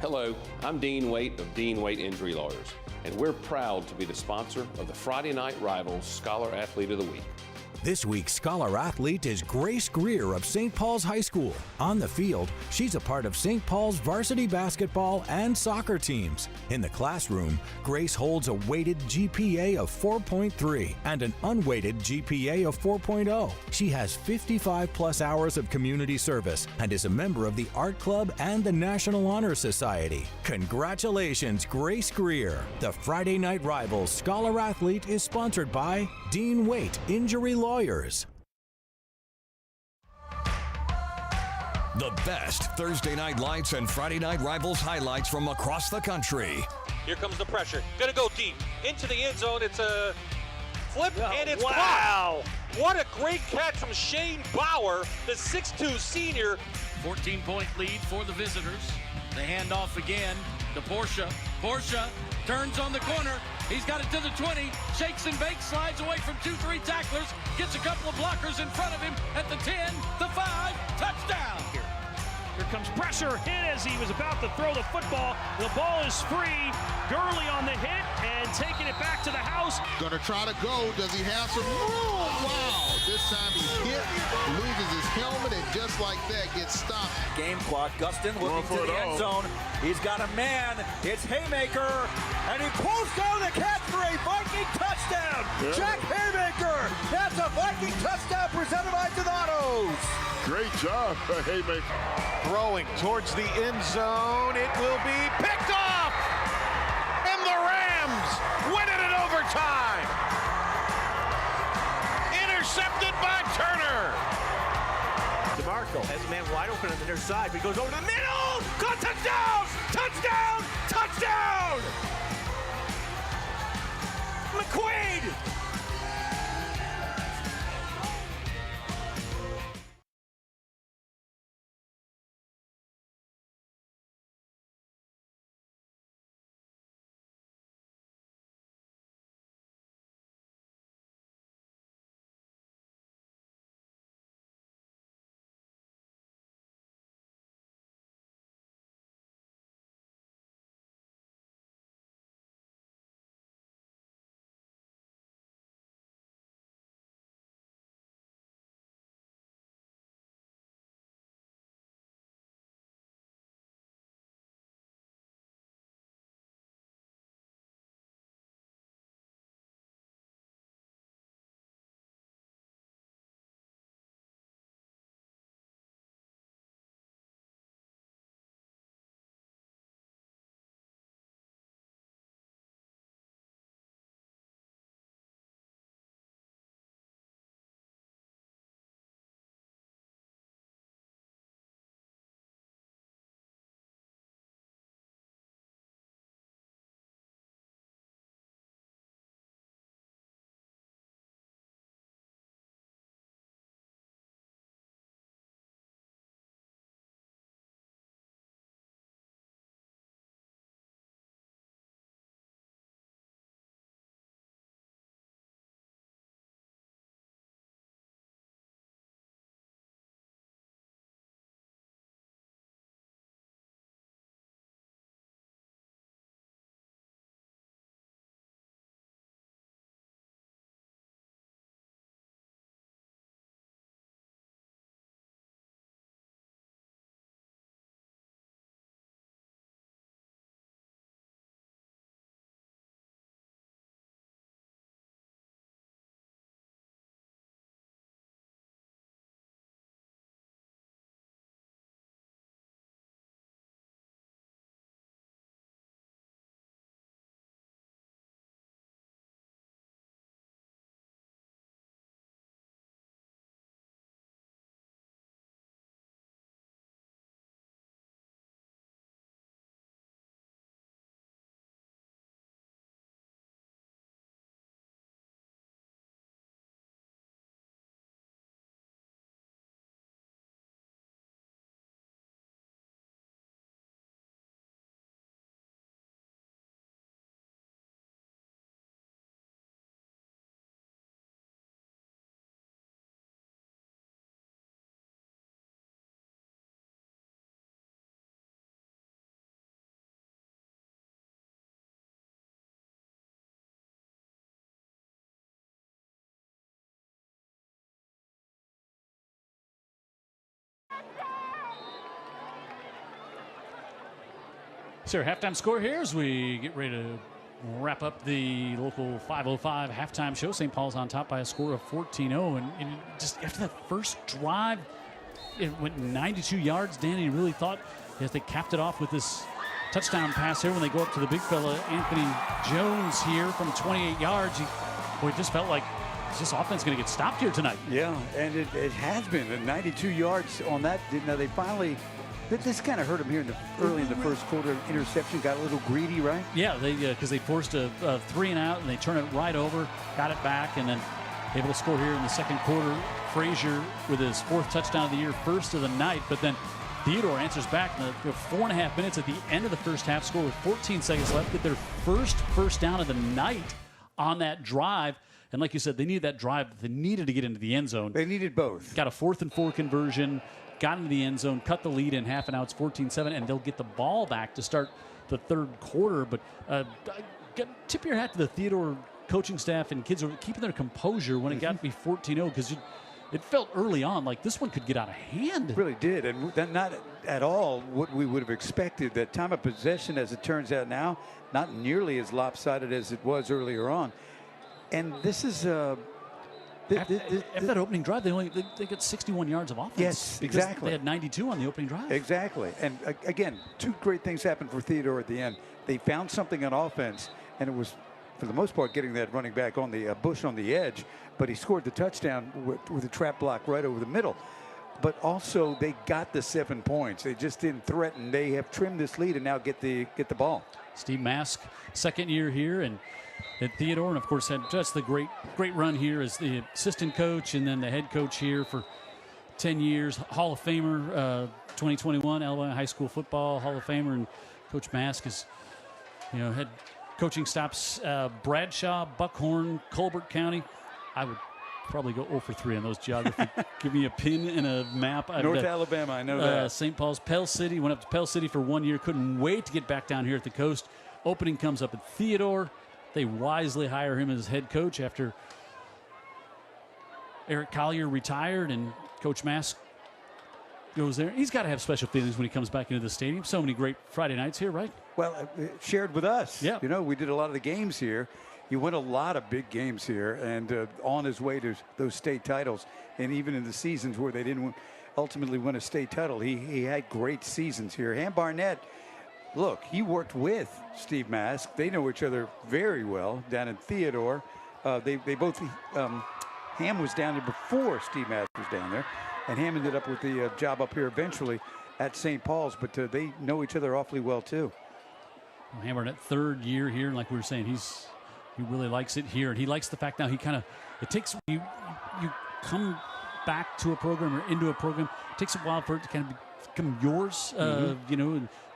Hello, I'm Dean Waite of Dean Waite Injury Lawyers, and we're proud to be the sponsor of the Friday Night Rivals Scholar Athlete of the Week.
This week's Scholar Athlete is Grace Greer of St. Paul's High School. On the field, she's a part of St. Paul's varsity basketball and soccer teams. In the classroom, Grace holds a weighted GPA of 4.3 and an unweighted GPA of 4.0. She has 55-plus hours of community service and is a member of the Art Club and the National Honor Society. Congratulations, Grace Greer. The Friday Night Rivals Scholar Athlete is sponsored by Dean Waite Injury Lawyers.
The best Thursday Night Lights and Friday Night Rivals highlights from across the country.
Here comes the pressure. Gonna go deep into the end zone. It's a flip and it's
wow!
Caught. What a great catch from Shane Bauer, the 6'2 senior.
14-point lead for the visitors. They hand off again to Porsche. Porsche turns on the corner. He's got it to the 20, shakes and bakes, slides away from 2-3 tacklers, gets a couple of blockers in front of him at the 10, the 5, touchdown.
Here comes pressure, hit as he was about to throw the football. The ball is free. Gurley on the hit and taking it back to the house.
Gonna try to go. Does he have some room? Wow. This time he hit, loses his helmet, and just like that gets stopped.
Game clock. Gustin looking to the end zone. He's got a man. It's Haymaker. And he pulls down the catch for a Viking touchdown. Yeah. Jack Haymaker. That's a Viking touchdown presented by Donato's.
Great job, Haymaker.
Throwing towards the end zone. It will be picked off. And the Rams win it in overtime. Intercepted by Turner.
DeMarco has a man wide open on the near side. He goes over the middle. Caught touchdown! Touchdown! Touchdown! McQuaid!
So our halftime score here as we get ready to wrap up the local 5:05 halftime show. St. Paul's on top by a score of 14-0. And just after that first drive, it went 92 yards. Danny really thought as they capped it off with this touchdown pass here when they go up to the big fella, Anthony Jones here from 28 yards. It just felt like this offense going to get stopped here tonight.
Yeah, and it has been. 92 yards on that. Now they finally... This kind of hurt them here early in the first quarter. Interception, got a little greedy, right?
Yeah, because they forced a 3-and-out, and they turn it right over, got it back, and then able to score here in the second quarter. Frazier with his fourth touchdown of the year, first of the night, but then Theodore answers back in the 4.5 minutes at the end of the first half, score with 14 seconds left, get their first down of the night on that drive. And like you said, they needed that drive. They needed to get into the end zone.
They needed both.
Got a 4th and 4 conversion. Got into the end zone, cut the lead in half an hour. It's 14-7, and they'll get the ball back to start the third quarter. But tip your hat to the Theodore coaching staff and kids are keeping their composure when it got to be 14-0 because it felt early on like this one could get out of hand.
It really did, and not at all what we would have expected. That time of possession, as it turns out now, not nearly as lopsided as it was earlier on. And this is
After that opening drive, they got 61 yards of offense.
Yes,
because
exactly.
They had 92 on the opening drive.
Exactly. And again, two great things happened for Theodore at the end. They found something on offense, and it was, for the most part, getting that running back on the Bush on the edge. But he scored the touchdown with a trap block right over the middle. But also, they got the 7 points. They just didn't threaten. They have trimmed this lead and now get the ball.
Steve Mask, second year here, and at Theodore, and of course had just the great run here as the assistant coach and then the head coach here for 10 years. Hall of Famer, 2021 Alabama High School football Hall of Famer, and Coach Mask has, had coaching stops Bradshaw, Buckhorn, Colbert County. I would probably go 0 for 3 on those geography. Give me a pin and a map.
North Alabama, I know that.
St. Paul's, Pell City. Went up to Pell City for 1 year. Couldn't wait to get back down here at the coast. Opening comes up at Theodore. They wisely hire him as head coach after Eric Collier retired, and Coach Mask goes there. He's got to have special feelings when he comes back into the stadium. So many great Friday nights here, right?
Well, shared with us.
Yeah.
We did a lot of the games here. He won a lot of big games here, and on his way to those state titles. And even in the seasons where they didn't ultimately win a state title, he had great seasons here. Ham Barnett, look, he worked with Steve Mask. They know each other very well down in Theodore. They both, Ham was down there before Steve Mask was down there, and Ham ended up with the job up here eventually at St. Paul's, but they know each other awfully well too.
Well, Ham Barnett, third year here, and like we were saying, he really likes it here, and he likes the fact now it takes you come back to a program or into a program. It takes a while for it to kind of become yours. And he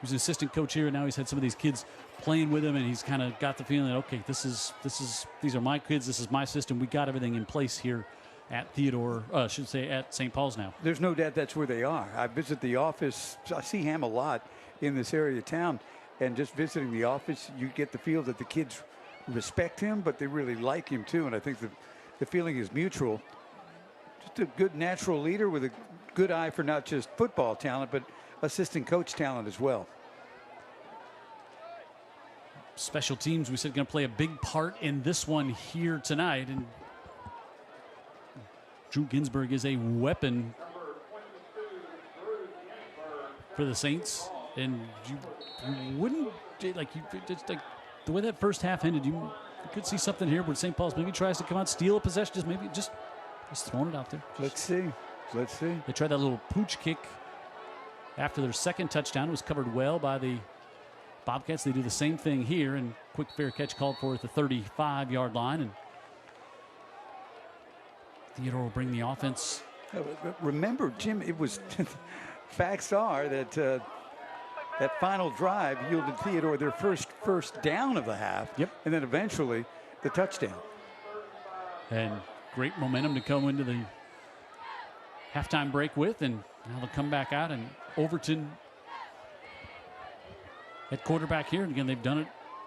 was an assistant coach here, and now he's had some of these kids playing with him, and he's kind of got the feeling that, okay, these are my kids, this is my system. We got everything in place here at Theodore, I should say at St. Paul's now.
There's no doubt that's where they are. I visit the office. I see Ham a lot in this area of town, and just visiting the office, you get the feel that the kids respect him, but they really like him too, and I think the feeling is mutual. Just a good natural leader with a good eye for not just football talent, but assistant coach talent as well.
Special teams, we said, going to play a big part in this one here tonight, and Drew Ginsburg is a weapon for the Saints, and you wouldn't just like the way that first half ended. You could see something here where St. Paul's maybe tries to come out, steal a possession, just throwing it out there.
Let's see.
They tried that little pooch kick after their second touchdown. It was covered well by the Bobcats. They do the same thing here, and quick fair catch called for at the 35-yard line, and Theodore will bring the offense.
Remember, Jim, it was facts are that that final drive yielded Theodore their first down of the half.
Yep.
And then eventually the touchdown.
And great momentum to come into the halftime break with, and now they'll come back out, and Overton at quarterback here. And again, they've done it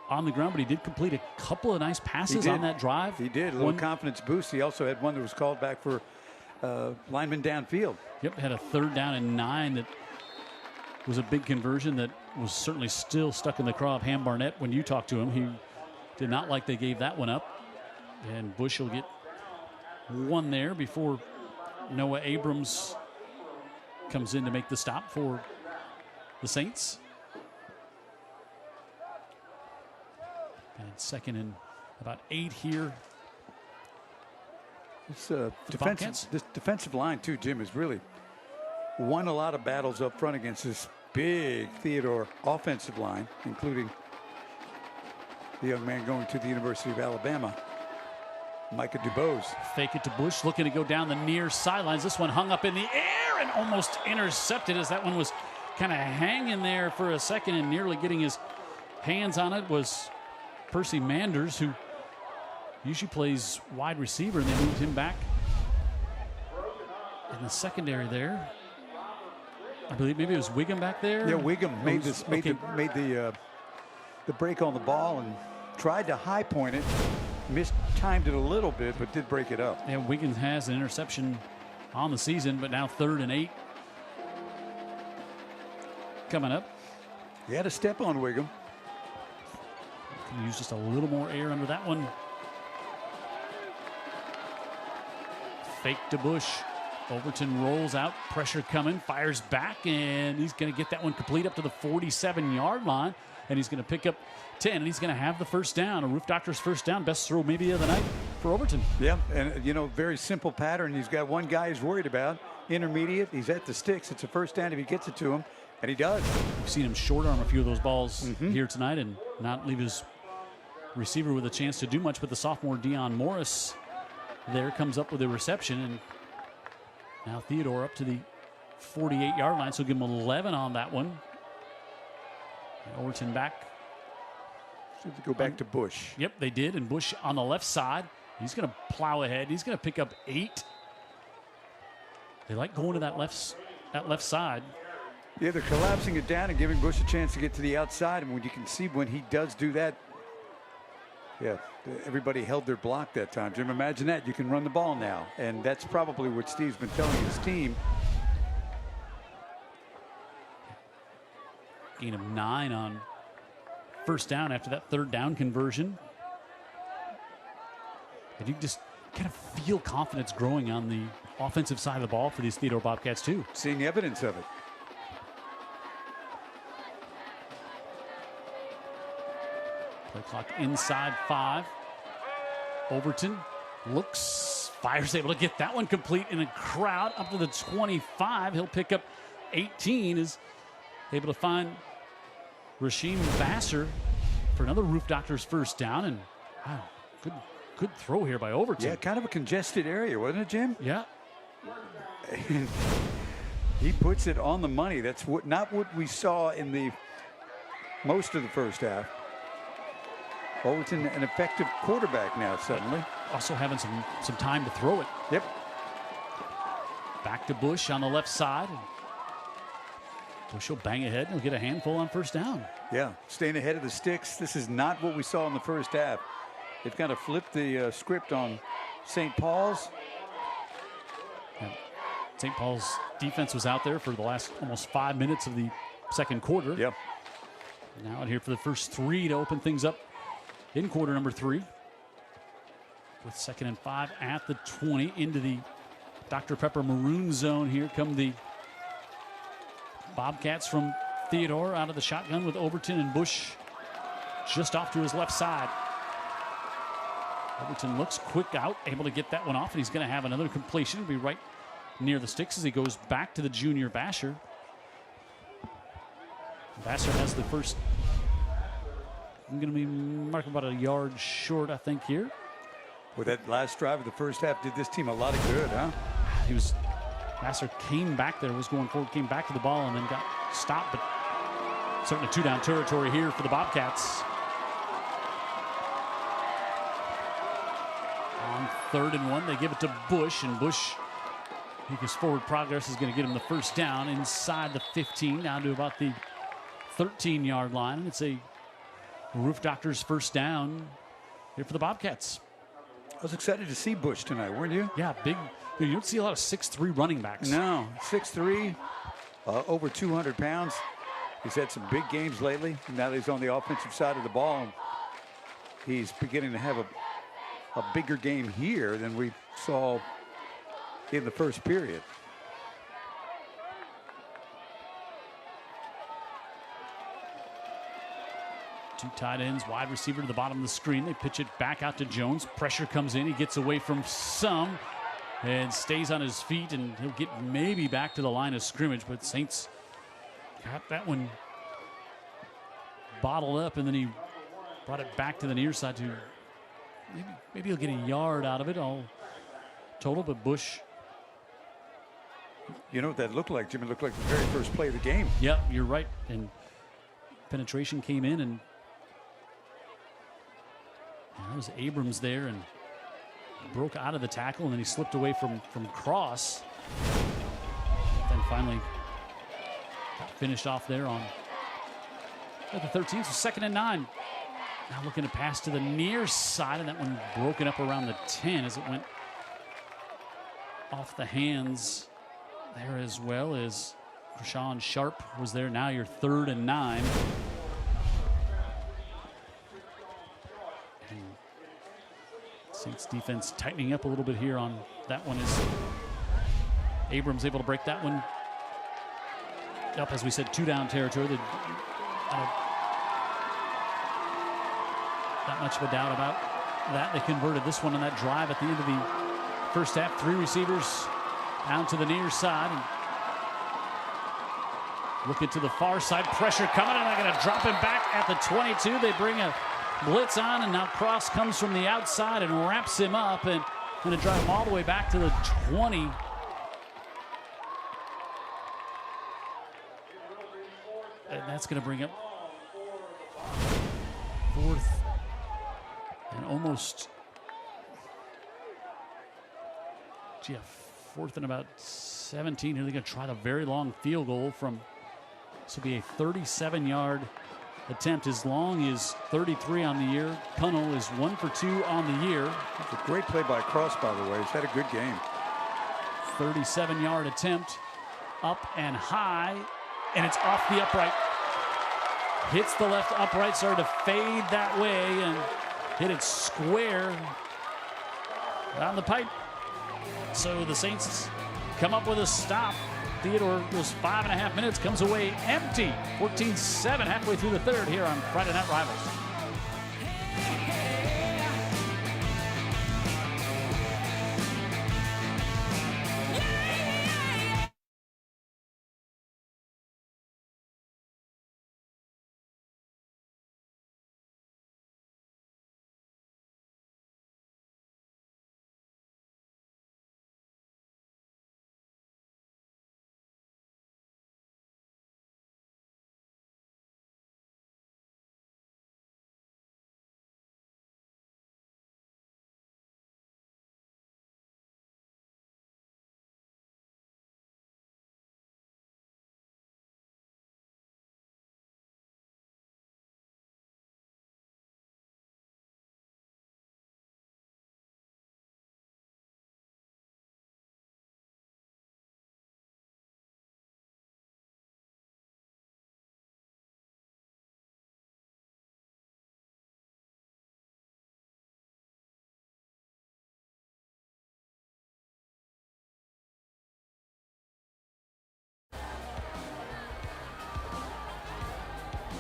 on the ground, but he did complete a couple of nice passes on that drive.
He did. A little confidence boost. He also had one that was called back for lineman downfield.
Yep, had a 3rd down and 9 that was a big conversion that was certainly still stuck in the craw of Ham Barnett. When you talked to him, he did not like they gave that one up. And Bush will get one there before Noah Abrams comes in to make the stop for the Saints. And 2nd and about 8 here.
This defensive line, too, Jim, has really won a lot of battles up front against this big Theodore offensive line, including the young man going to the University of Alabama, Micah DuBose.
Fake it to Bush, looking to go down the near sidelines. This one hung up in the air and almost intercepted, as that one was kind of hanging there for a second, and nearly getting his hands on it was Percy Manders, who usually plays wide receiver, and they moved him back in the secondary there. I believe maybe it was Wiggum back there.
Yeah, Wiggum made the break on the ball and tried to high point it. Mistimed it a little bit, but did break it up.
And Wiggins has an interception on the season, but now 3rd and 8 coming up.
He had a step on Wiggum.
Can use just a little more air under that one. Fake to Bush. Overton rolls out, pressure coming, fires back, and he's going to get that one complete up to the 47-yard line, and he's going to pick up 10, and he's going to have the first down. A Roof Doctor's first down, best throw maybe of the night for Overton.
Yeah, and very simple pattern. He's got one guy he's worried about, intermediate. He's at the sticks. It's a first down if he gets it to him, and he does.
We've seen him short arm a few of those balls here tonight and not leave his receiver with a chance to do much, but the sophomore Dion Morris there comes up with a reception, and now Theodore up to the 48-yard line, so give him 11 on that one. And Overton back.
So to go back to Bush.
Yep, they did, and Bush on the left side. He's going to plow ahead. He's going to pick up 8. They like going to that left side.
Yeah, they're collapsing it down and giving Bush a chance to get to the outside, and when you can see when he does do that, yeah, everybody held their block that time. Jim, imagine that. You can run the ball now. And that's probably what Steve's been telling his team.
Gain of 9 on first down after that third down conversion. And you just kind of feel confidence growing on the offensive side of the ball for these Theodore Bobcats, too.
Seeing evidence of it.
Play clock inside 5. Overton looks, fires, able to get that one complete in a crowd up to the 25. He'll pick up 18, is able to find Rasheem Vassar for another Roof Doctor's first down. And wow, good throw here by Overton.
Yeah, kind of a congested area, wasn't it, Jim?
Yeah.
He puts it on the money. That's not what we saw in the most of the first half. Overton, an effective quarterback now suddenly.
Also having some time to throw it.
Yep.
Back to Bush on the left side. Bush will bang ahead and he'll get a handful on first down.
Yeah, staying ahead of the sticks. This is not what we saw in the first half. They've kind of flipped the script on St. Paul's.
Yeah. St. Paul's defense was out there for the last almost 5 minutes of the second quarter.
Yep.
Now out here for the first 3 to open things up in quarter number 3. With 2nd and 5 at the 20 into the Dr. Pepper maroon zone. Here come the Bobcats from Theodore out of the shotgun with Overton and Bush just off to his left side. Overton looks quick out, able to get that one off, and he's going to have another completion. Be right near the sticks as he goes back to the junior Vassar. Vassar has the first. I'm going to be marking about a yard short, I think, here.
Well, that last drive of the first half did this team a lot of good, huh?
Vassar came back there, was going forward, came back to the ball, and then got stopped, but certainly 2-down territory here for the Bobcats. On 3rd and 1, they give it to Bush, and Bush, I think his forward progress is going to get him the first down inside the 15, down to about the 13-yard line. It's a Roof Doctor's first down here for the Bobcats.
I was excited to see Bush tonight, weren't you?
Yeah, big. You don't see a lot of 6'3" running backs.
No, 6'3", over 200 pounds. He's had some big games lately. Now that he's on the offensive side of the ball, he's beginning to have a bigger game here than we saw in the first period.
Two tight ends, wide receiver to the bottom of the screen. They pitch it back out to Jones. Pressure comes in. He gets away from some and stays on his feet, and he'll get maybe back to the line of scrimmage, but Saints got that one bottled up, and then he brought it back to the near side to maybe he'll get a yard out of it all total, but Bush.
You know what that looked like, Jim? It looked like the very first play of the game.
Yep, you're right. And penetration came in, and there was Abrams there and broke out of the tackle, and then he slipped away from Cross. Then finally got finished off there on at the 13th, so 2nd and 9. Now looking to pass to the near side, and that one broken up around the 10 as it went off the hands there, as well as Rashawn Sharp was there. Now you're 3rd and 9. And St. Saints defense tightening up a little bit here on that one as Abrams able to break that one up, as we said, 2-down territory. Not much of a doubt about that. They converted this one on that drive at the end of the first half. 3 receivers down to the near side. And looking to the far side, pressure coming, and they're going to drop him back at the 22. They bring a blitz on, and now Cross comes from the outside and wraps him up and going to drive him all the way back to the 20. And that's going to bring up 4th and almost, 4th and about 17 here. They're going to try the very long field goal from, this will be a 37-yard attempt, as long as 33 on the year. Cunnell is 1 for 2 on the year.
That's a great play by Cross, by the way. He's had a good game.
37-yard attempt, up and high, and it's off the upright. Hits the left upright, started to fade that way, and hit it square down the pipe. So the Saints come up with a stop. Theodore goes 5.5 minutes, comes away empty. 14-7 halfway through the third here on Friday Night Rivals.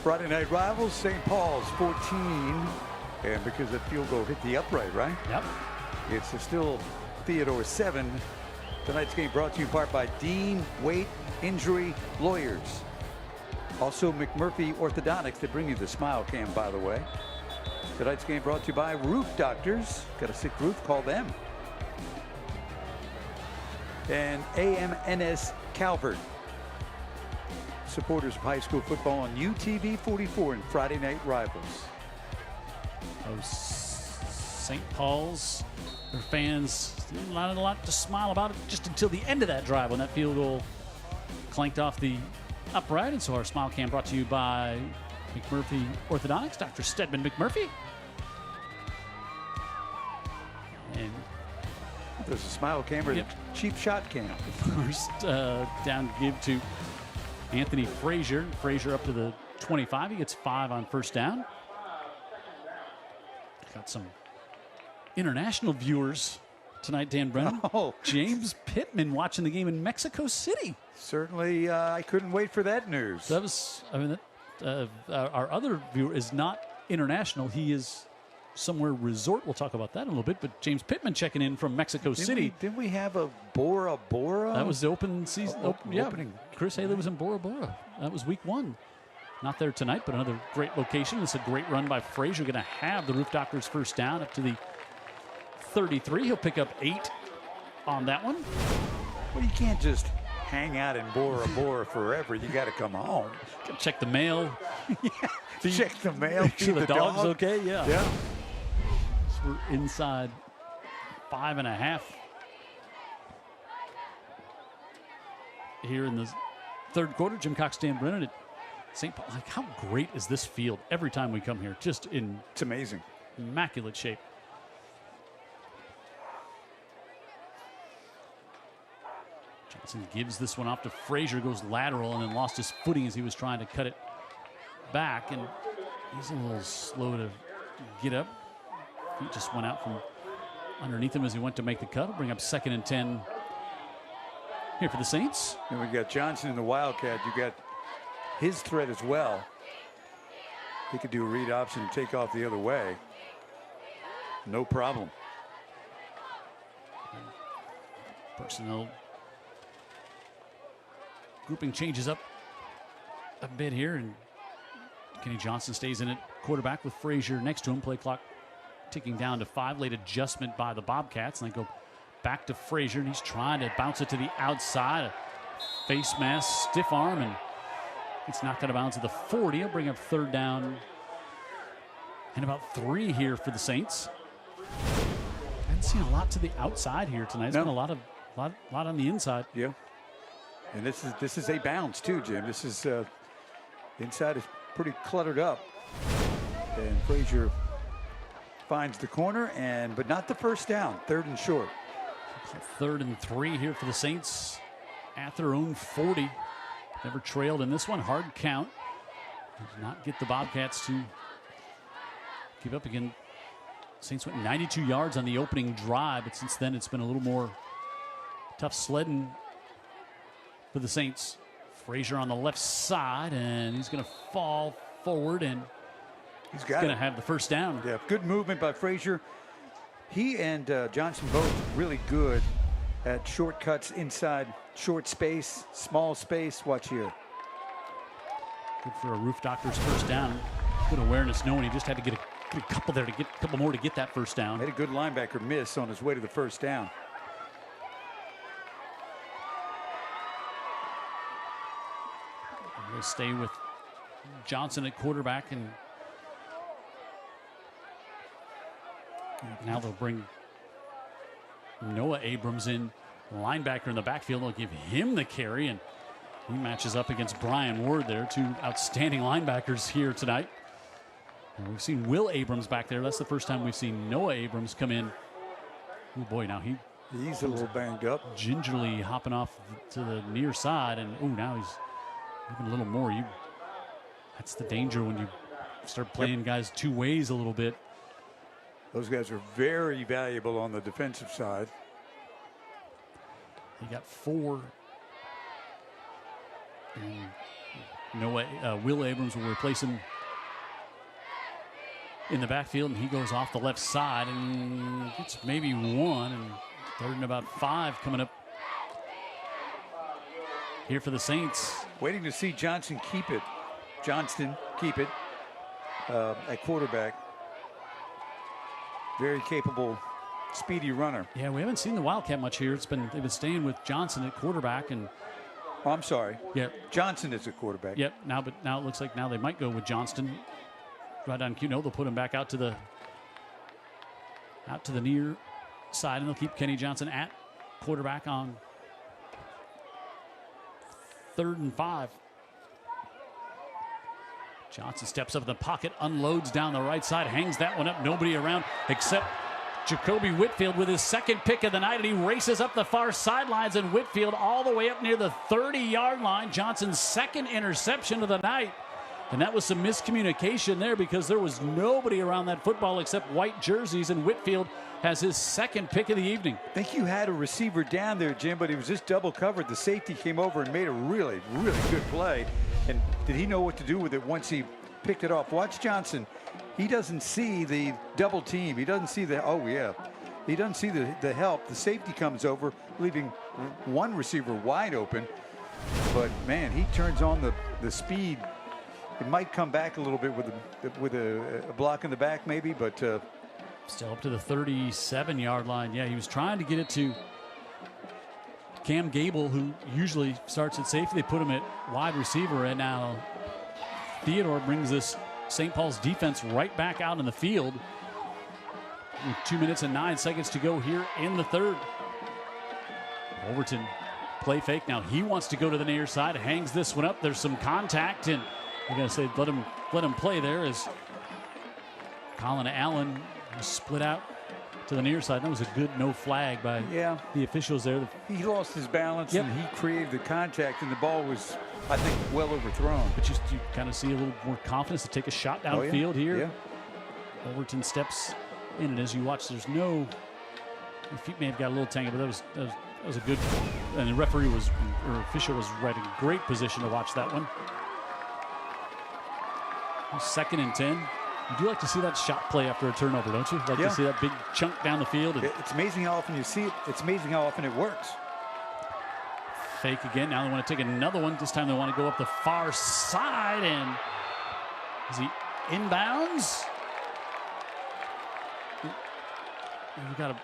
Friday Night Rivals, St. Paul's 14. And because that field goal hit the upright, right?
Yep.
It's still Theodore 7. Tonight's game brought to you in part by Dean Waite Injury Lawyers. Also McMurphy Orthodontics. They bring you the Smile Cam, by the way. Tonight's game brought to you by Roof Doctors. Got a sick roof? Call them. And AMNS Calvert. Supporters of high school football on UTV 44 and Friday Night Rivals.
St. Paul's, their fans, not a lot to smile about it just until the end of that drive when that field goal clanked off the upright. And so our Smile Cam brought to you by McMurphy Orthodontics, Dr. Stedman McMurphy. And
there's a Smile Cam or a cheap shot cam.
First down give to Anthony Frazier. Frazier up to the 25. He gets 5 on first down. Got some international viewers tonight, Dan Brennan.
Oh.
James Pittman watching the game in Mexico City.
Certainly, I couldn't wait for that news.
That was, I mean, our other viewer is not international. He is somewhere resort. We'll talk about that in a little bit. But James Pittman checking in from Mexico City.
Didn't we have a Bora Bora?
That was the open season.
Opening.
Chris Haley was in Bora Bora. That was week 1. Not there tonight, but another great location. It's a great run by Frazier. Going to have the Roof Doctors first down up to the 33. He'll pick up 8 on that one.
Well, you can't just hang out in Bora Bora forever. You got to come home.
Check the mail.
Check the mail.
Make sure the dog's
dog.
okay. Yeah.
Yeah.
So we're inside 5.5 here in the third quarter. Jim Cox, Dan Brennan at St. Paul. Like, how great is this field every time we come here? Just in
It's amazing.
Immaculate shape. Johnson gives this one off to Frazier, goes lateral, and then lost his footing as he was trying to cut it back. And he's a little slow to get up. He just went out from underneath him as he went to make the cut. Will bring up 2nd and 10 here for the Saints.
And we got Johnson in the Wildcat. You got his threat as well. He could do a read option and take off the other way. No problem.
Personnel grouping changes up a bit here, and Kenny Johnson stays in at quarterback with Frazier next to him. Play clock ticking down to 5. Late adjustment by the Bobcats, and they go back to Frazier, and he's trying to bounce it to the outside. A face mask, stiff arm, and it's knocked out of bounds at the 40. He'll bring up 3rd down and about 3 here for the Saints. I haven't seen a lot to the outside here tonight. It's been a lot on the inside.
Yeah. And this is a bounce too, Jim. This is inside is pretty cluttered up. And Frazier finds the corner, but not the first down. 3rd and short.
3rd and 3 here for the Saints at their own 40. Never trailed in this one. Hard count. Does not get the Bobcats to give up again. Saints went 92 yards on the opening drive, but since then it's been a little more tough sledding for the Saints. Frazier on the left side, and he's going to fall forward, and
he's
going to have the first down.
Yeah, good movement by Frazier. He and Johnson both really good at shortcuts inside short space, small space. Watch here.
Good for a Roof Doctor's first down. Good awareness, knowing he just had to get a couple there to get a couple more to get that first down.
Had a good linebacker miss on his way to the first down.
We'll stay with Johnson at quarterback, and now they'll bring Noah Abrams in, linebacker in the backfield. They'll give him the carry, and he matches up against Brian Ward there. 2 outstanding linebackers here tonight. And we've seen Will Abrams back there. That's the first time we've seen Noah Abrams come in. Oh boy, now
he's a little banged up.
Gingerly hopping off to the near side, and now he's even a little more. That's the danger when you start playing guys 2 ways a little bit.
Those guys are very valuable on the defensive side.
He got 4. And Will Abrams will replace him in the backfield, and he goes off the left side, and it's maybe 1, and 3rd and about 5 coming up here for the Saints.
Waiting to see Johnston keep it at quarterback. Very capable, speedy runner.
Yeah, we haven't seen the Wildcat much here. They've been staying with Johnson at quarterback, and
I'm sorry.
Yeah,
Johnson is a quarterback.
Yep. Now it looks like now they might go with Johnston. Right on cue. No, they'll put him back out to the near side, and they'll keep Kenny Johnson at quarterback on 3rd and 5. Johnson steps up in the pocket, unloads down the right side, hangs that one up. Nobody around except Jacoby Whitfield with his 2nd pick of the night, and he races up the far sidelines, and Whitfield all the way up near the 30-yard line. Johnson's 2nd interception of the night. And that was some miscommunication there, because there was nobody around that football except white jerseys, and Whitfield has his 2nd pick of the evening.
I think you had a receiver down there, Jim, but he was just double covered. The safety came over and made a really, really good play. And did he know what to do with it once he picked it off? Watch Johnson. He doesn't see the double team. He doesn't see he doesn't see the help. The safety comes over, leaving one receiver wide open. But, man, he turns on the speed. It might come back a little bit with a block in the back maybe, but
still up to the 37-yard line. Yeah, he was trying to get it to Cam Gable, who usually starts at safety. They put him at wide receiver, and now Theodore brings this St. Paul's defense right back out in the field with 2 minutes and 9 seconds to go here in the 3rd. Overton play fake. Now he wants to go to the near side, hangs this one up. There's some contact, and I'm going to say let him play there as Colin Allen split out to the near side. That was a good no flag by the officials there.
He lost his balance, and he created the contact, and the ball was, I think, well overthrown.
But you kind of see a little more confidence to take a shot downfield here.
Yeah.
Overton steps in, and as you watch, there's no Your feet may have got a little tangled, but that was a good. And the referee official was right in great position to watch that one. 2nd and 10. You do like to see that shot play after a turnover, don't you? Like to see that big chunk down the field.
It's amazing how often you see it. It's amazing how often it works.
Fake again. Now they want to take another one. This time they want to go up the far side. And is he inbounds? We've got a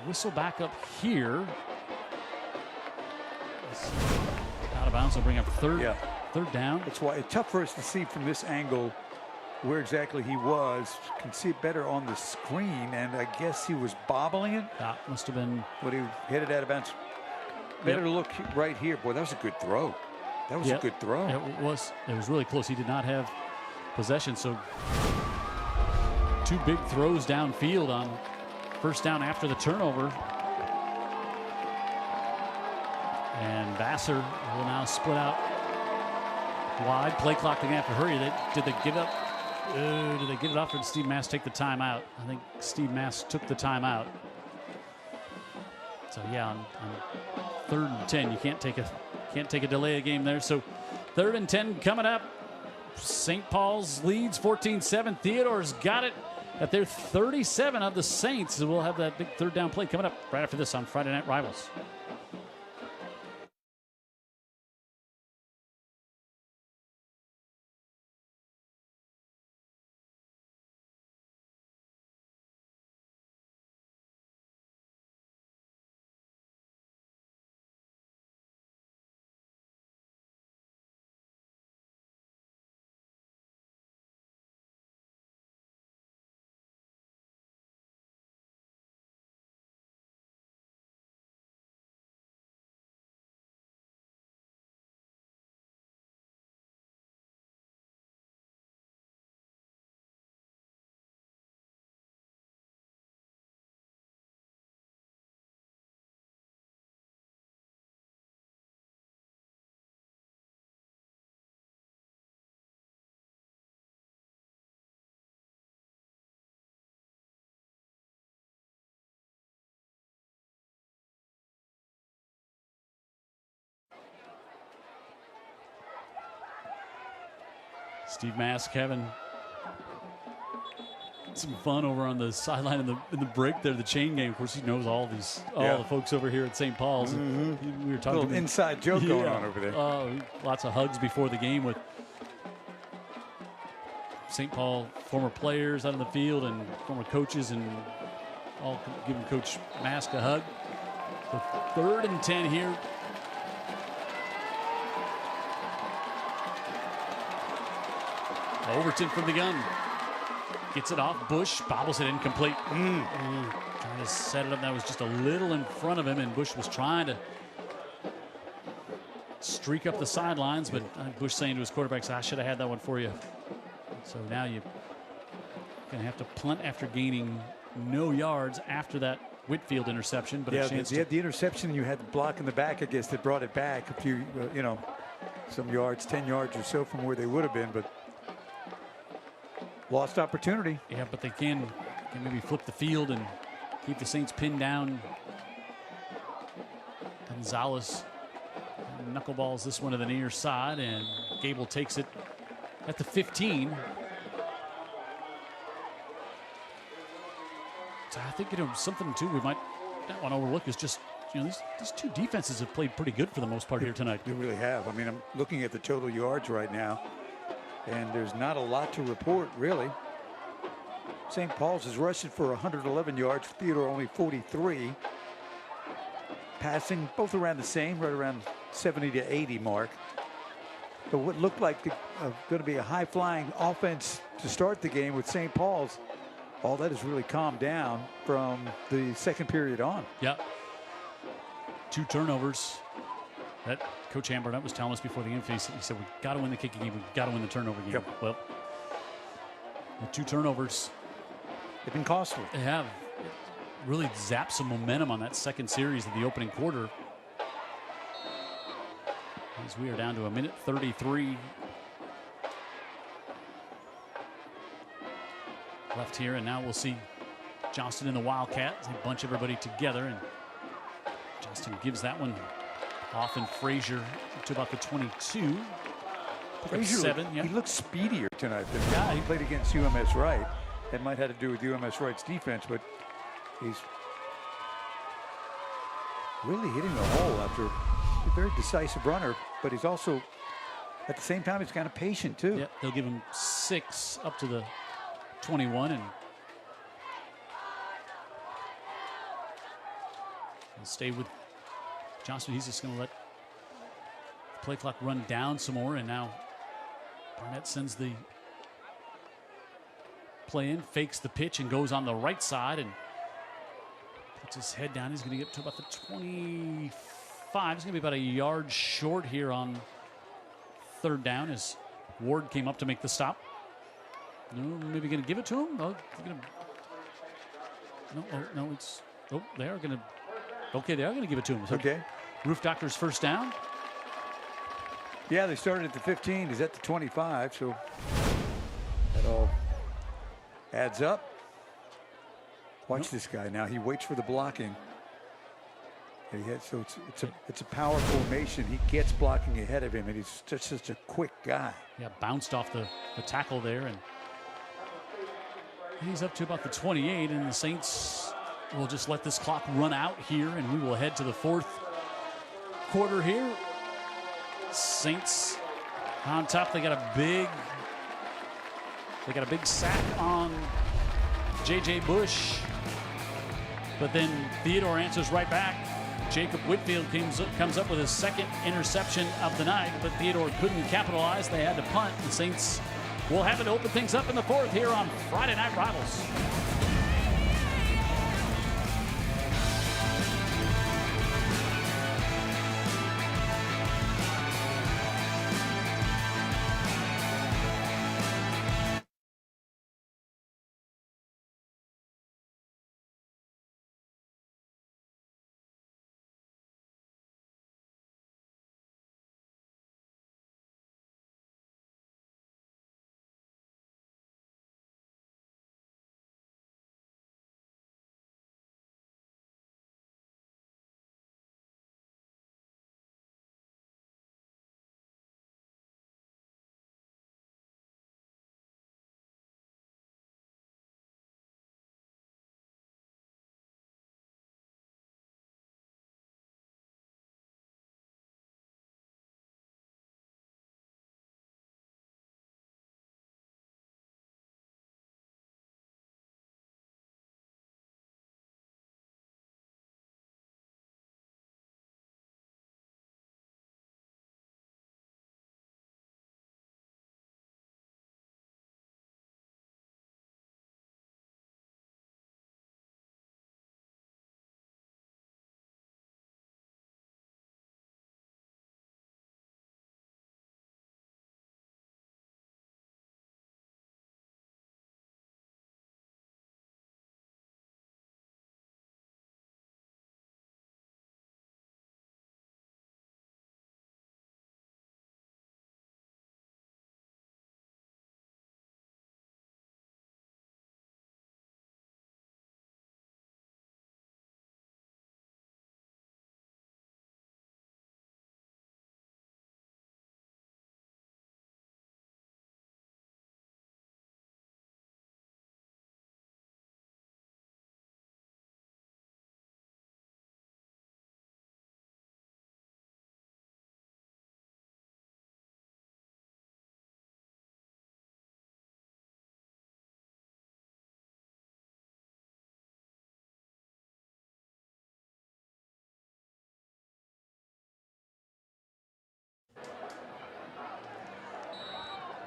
whistle back up here. Out of bounds. They'll bring up third down.
That's why it's tough for us to see from this angle where exactly he was. Can see it better on the screen, and I guess he was bobbling it.
That must have been.
But he hit it out of bounds. Better to look right here. Boy, that was a good throw. That was a good throw.
It was really close. He did not have possession, so 2 big throws downfield on first down after the turnover. And Vassar will now split out wide. Play clock, they're going to have to hurry. Did they give up? Did they get it off, or did Steve Mass take the timeout? I think Steve Mass took the timeout. So yeah, on 3rd and 10, you can't take a delay of game there. So 3rd and 10 coming up. St. Paul's leads 14-7. Theodore's got it at their 37 of the Saints. We'll have that big 3rd down play coming up right after this on Friday Night Rivals. Steve Mask having some fun over on the sideline in the break there, the chain game. Of course, he knows all the folks over here at St. Paul's. We were talking
a little inside joke going on over there.
Lots of hugs before the game with St. Paul former players out on the field and former coaches, and all giving Coach Mask a hug. So 3rd and 10 here. Overton from the gun. Gets it off. Bush bobbles it incomplete. Trying to set it up. That was just a little in front of him, and Bush was trying to streak up the sidelines, but Bush saying to his quarterback, I should have had that one for you. So now you're going to have to punt after gaining no yards after that Whitfield interception. But a chance
you had the interception, you had the block in the back, I guess, that brought it back a few, some yards, 10 yards or so from where they would have been, but lost opportunity.
Yeah, but they can maybe flip the field and keep the Saints pinned down. Gonzalez knuckleballs this one to the near side, and Gable takes it at the 15. So I think something too we might not want to overlook is just these 2 defenses have played pretty good for the most part here tonight.
They really have. I mean, I'm looking at the total yards right now, and there's not a lot to report, really. St. Paul's is rushing for 111 yards. Theodore only 43. Passing both around the same, right around 70 to 80 mark. But what looked like going to be a high-flying offense to start the game with St. Paul's, all that has really calmed down from the second period on.
Yeah. 2 turnovers. That Coach Ambernett was telling us before the game. He said, we've got to win the kicking game. We've got to win the turnover game.
Yep.
Well, the 2 turnovers.
They've been costly.
They have. It really zapped some momentum on that second series of the opening quarter. As we are down to 1:33 left here, and now we'll see Johnston in the Wildcat. They bunch everybody together, and Johnston gives that one off, and Frazier to about the 22.
Frazier, he looks speedier tonight than he played against UMS Wright. That might have to do with UMS Wright's defense, but he's really hitting the hole after a very decisive runner, but he's also, at the same time, he's kind of patient too.
Yep, they'll give him 6 up to the 21, and he'll stay with Johnston. He's just going to let the play clock run down some more, and now Barnett sends the play in, fakes the pitch, and goes on the right side and puts his head down. He's going to get to about the 25. He's going to be about a yard short here on 3rd down as Ward came up to make the stop. No, maybe going to give it to him. Oh, no, it's, oh, they are going to, okay, they are going to give it to him. So
okay.
Roof Doctor's first down.
Yeah, they started at the 15. He's at the 25, so that all adds up. Watch this guy now. He waits for the blocking. So it's a power formation. He gets blocking ahead of him, and he's just such a quick guy.
Yeah, bounced off the tackle there, and he's up to about the 28, and the Saints will just let this clock run out here, and we will head to the 4th quarter here. Saints on top. They got a big sack on J.J. Bush, but then Theodore answers right back. Jacob Whitfield comes up with his 2nd interception of the night, but Theodore couldn't capitalize. They had to punt. The Saints will have it open things up in the 4th here on Friday Night Rivals.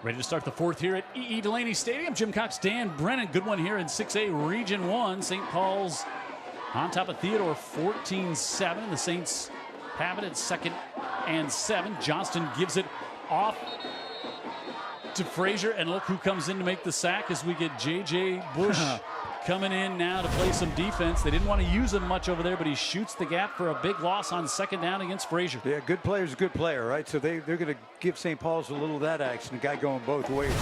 Ready to start the 4th here at E.E. Delaney Stadium. Jim Cox, Dan Brennan. Good one here in 6A Region 1. St. Paul's on top of Theodore 14-7. The Saints have it at 2nd and 7. Johnston gives it off to Frazier, and look who comes in to make the sack as we get J.J. Bush coming in now to play some defense. They didn't want to use him much over there, but he shoots the gap for a big loss on 2nd down against Frazier.
Yeah, good player's a good player, right? So they're going to give St. Paul's a little of that action. The guy going both ways.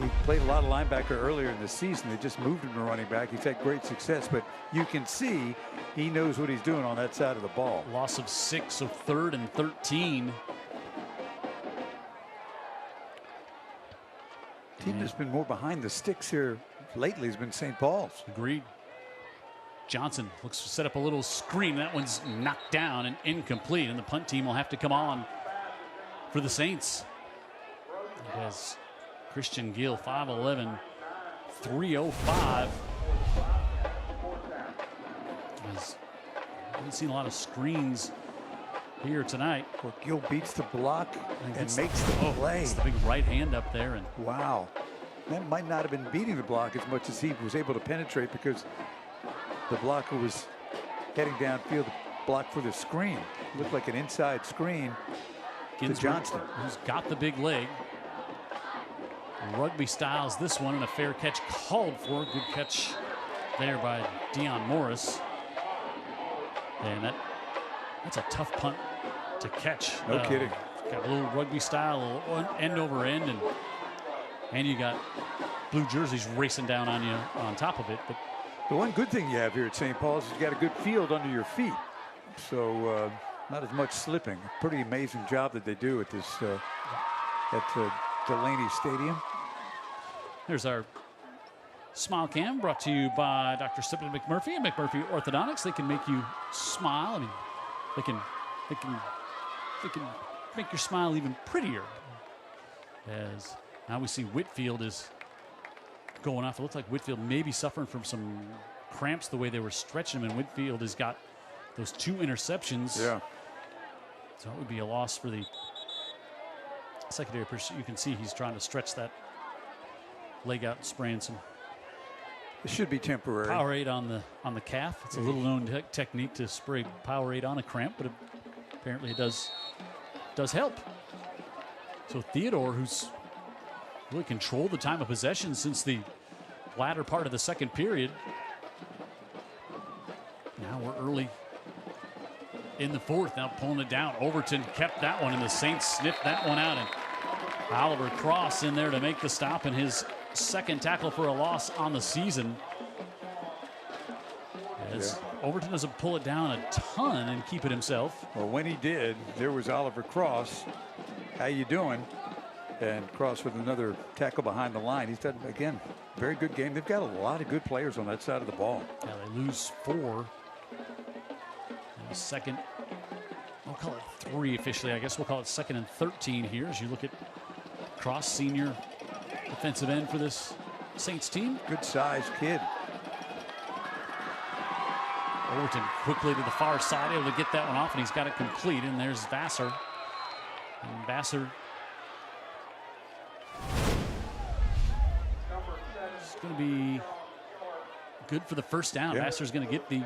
He played a lot of linebacker earlier in the season. They just moved him to running back. He's had great success, but you can see he knows what he's doing on that side of the ball.
Loss of 6, so 3rd and 13.
Team that's been more behind the sticks here lately has been St. Paul's.
Agreed. Johnson looks to set up a little screen. That one's knocked down and incomplete, and the punt team will have to come on for the Saints. It has Christian Gill, 5'11", 305. I haven't seen a lot of screens here tonight.
Well, Gill beats the block and makes the play.
It's the big right hand up there. And
wow. That might not have been beating the block as much as he was able to penetrate because the blocker was heading downfield to block for the screen. Looked like an inside screen to Johnston,
who's got the big leg. Rugby styles this one, and a fair catch called for. Good catch there by Dion Morris. And that's a tough punt to catch.
No kidding.
Got a little rugby style, a little end over end, and you got blue jerseys racing down on you on top of it. But
the one good thing you have here at St. Paul's is you got a good field under your feet, so not as much slipping. Pretty amazing job that they do at this at Delaney Stadium.
There's our Smile Cam, brought to you by Dr. Stephen McMurphy and McMurphy Orthodontics. They can make you smile. I mean, they can make your smile even prettier. As now we see Whitfield is going off. It looks like Whitfield may be suffering from some cramps the way they were stretching him, and Whitfield has got those 2 interceptions.
Yeah.
So it would be a loss for the secondary pursuit. You can see he's trying to stretch that leg out, spraying some.
It should be temporary.
Powerade on the calf. It's a little known technique to spray Powerade on a cramp, but apparently it does help. So Theodore, who's really controlled the time of possession since the latter part of the second period. Now we're early in the 4th. Now pulling it down. Overton kept that one, and the Saints sniffed that one out. And Oliver Cross in there to make the stop, and his 2nd tackle for a loss on the season. As Overton doesn't pull it down a ton and keep it himself.
Well, when he did, there was Oliver Cross. How you doing? And Cross with another tackle behind the line. He's done, again, very good game. They've got a lot of good players on that side of the ball.
Yeah, they lose 4. And second, we'll call it 3 officially. I guess we'll call it 2nd and 13 here as you look at Cross, senior defensive end for this Saints team.
Good sized kid.
Overton quickly to the far side, able to get that one off, and he's got it complete. And there's Vassar. And Vassar is going to be good for the first down.
Yeah.
Vassar's going to get the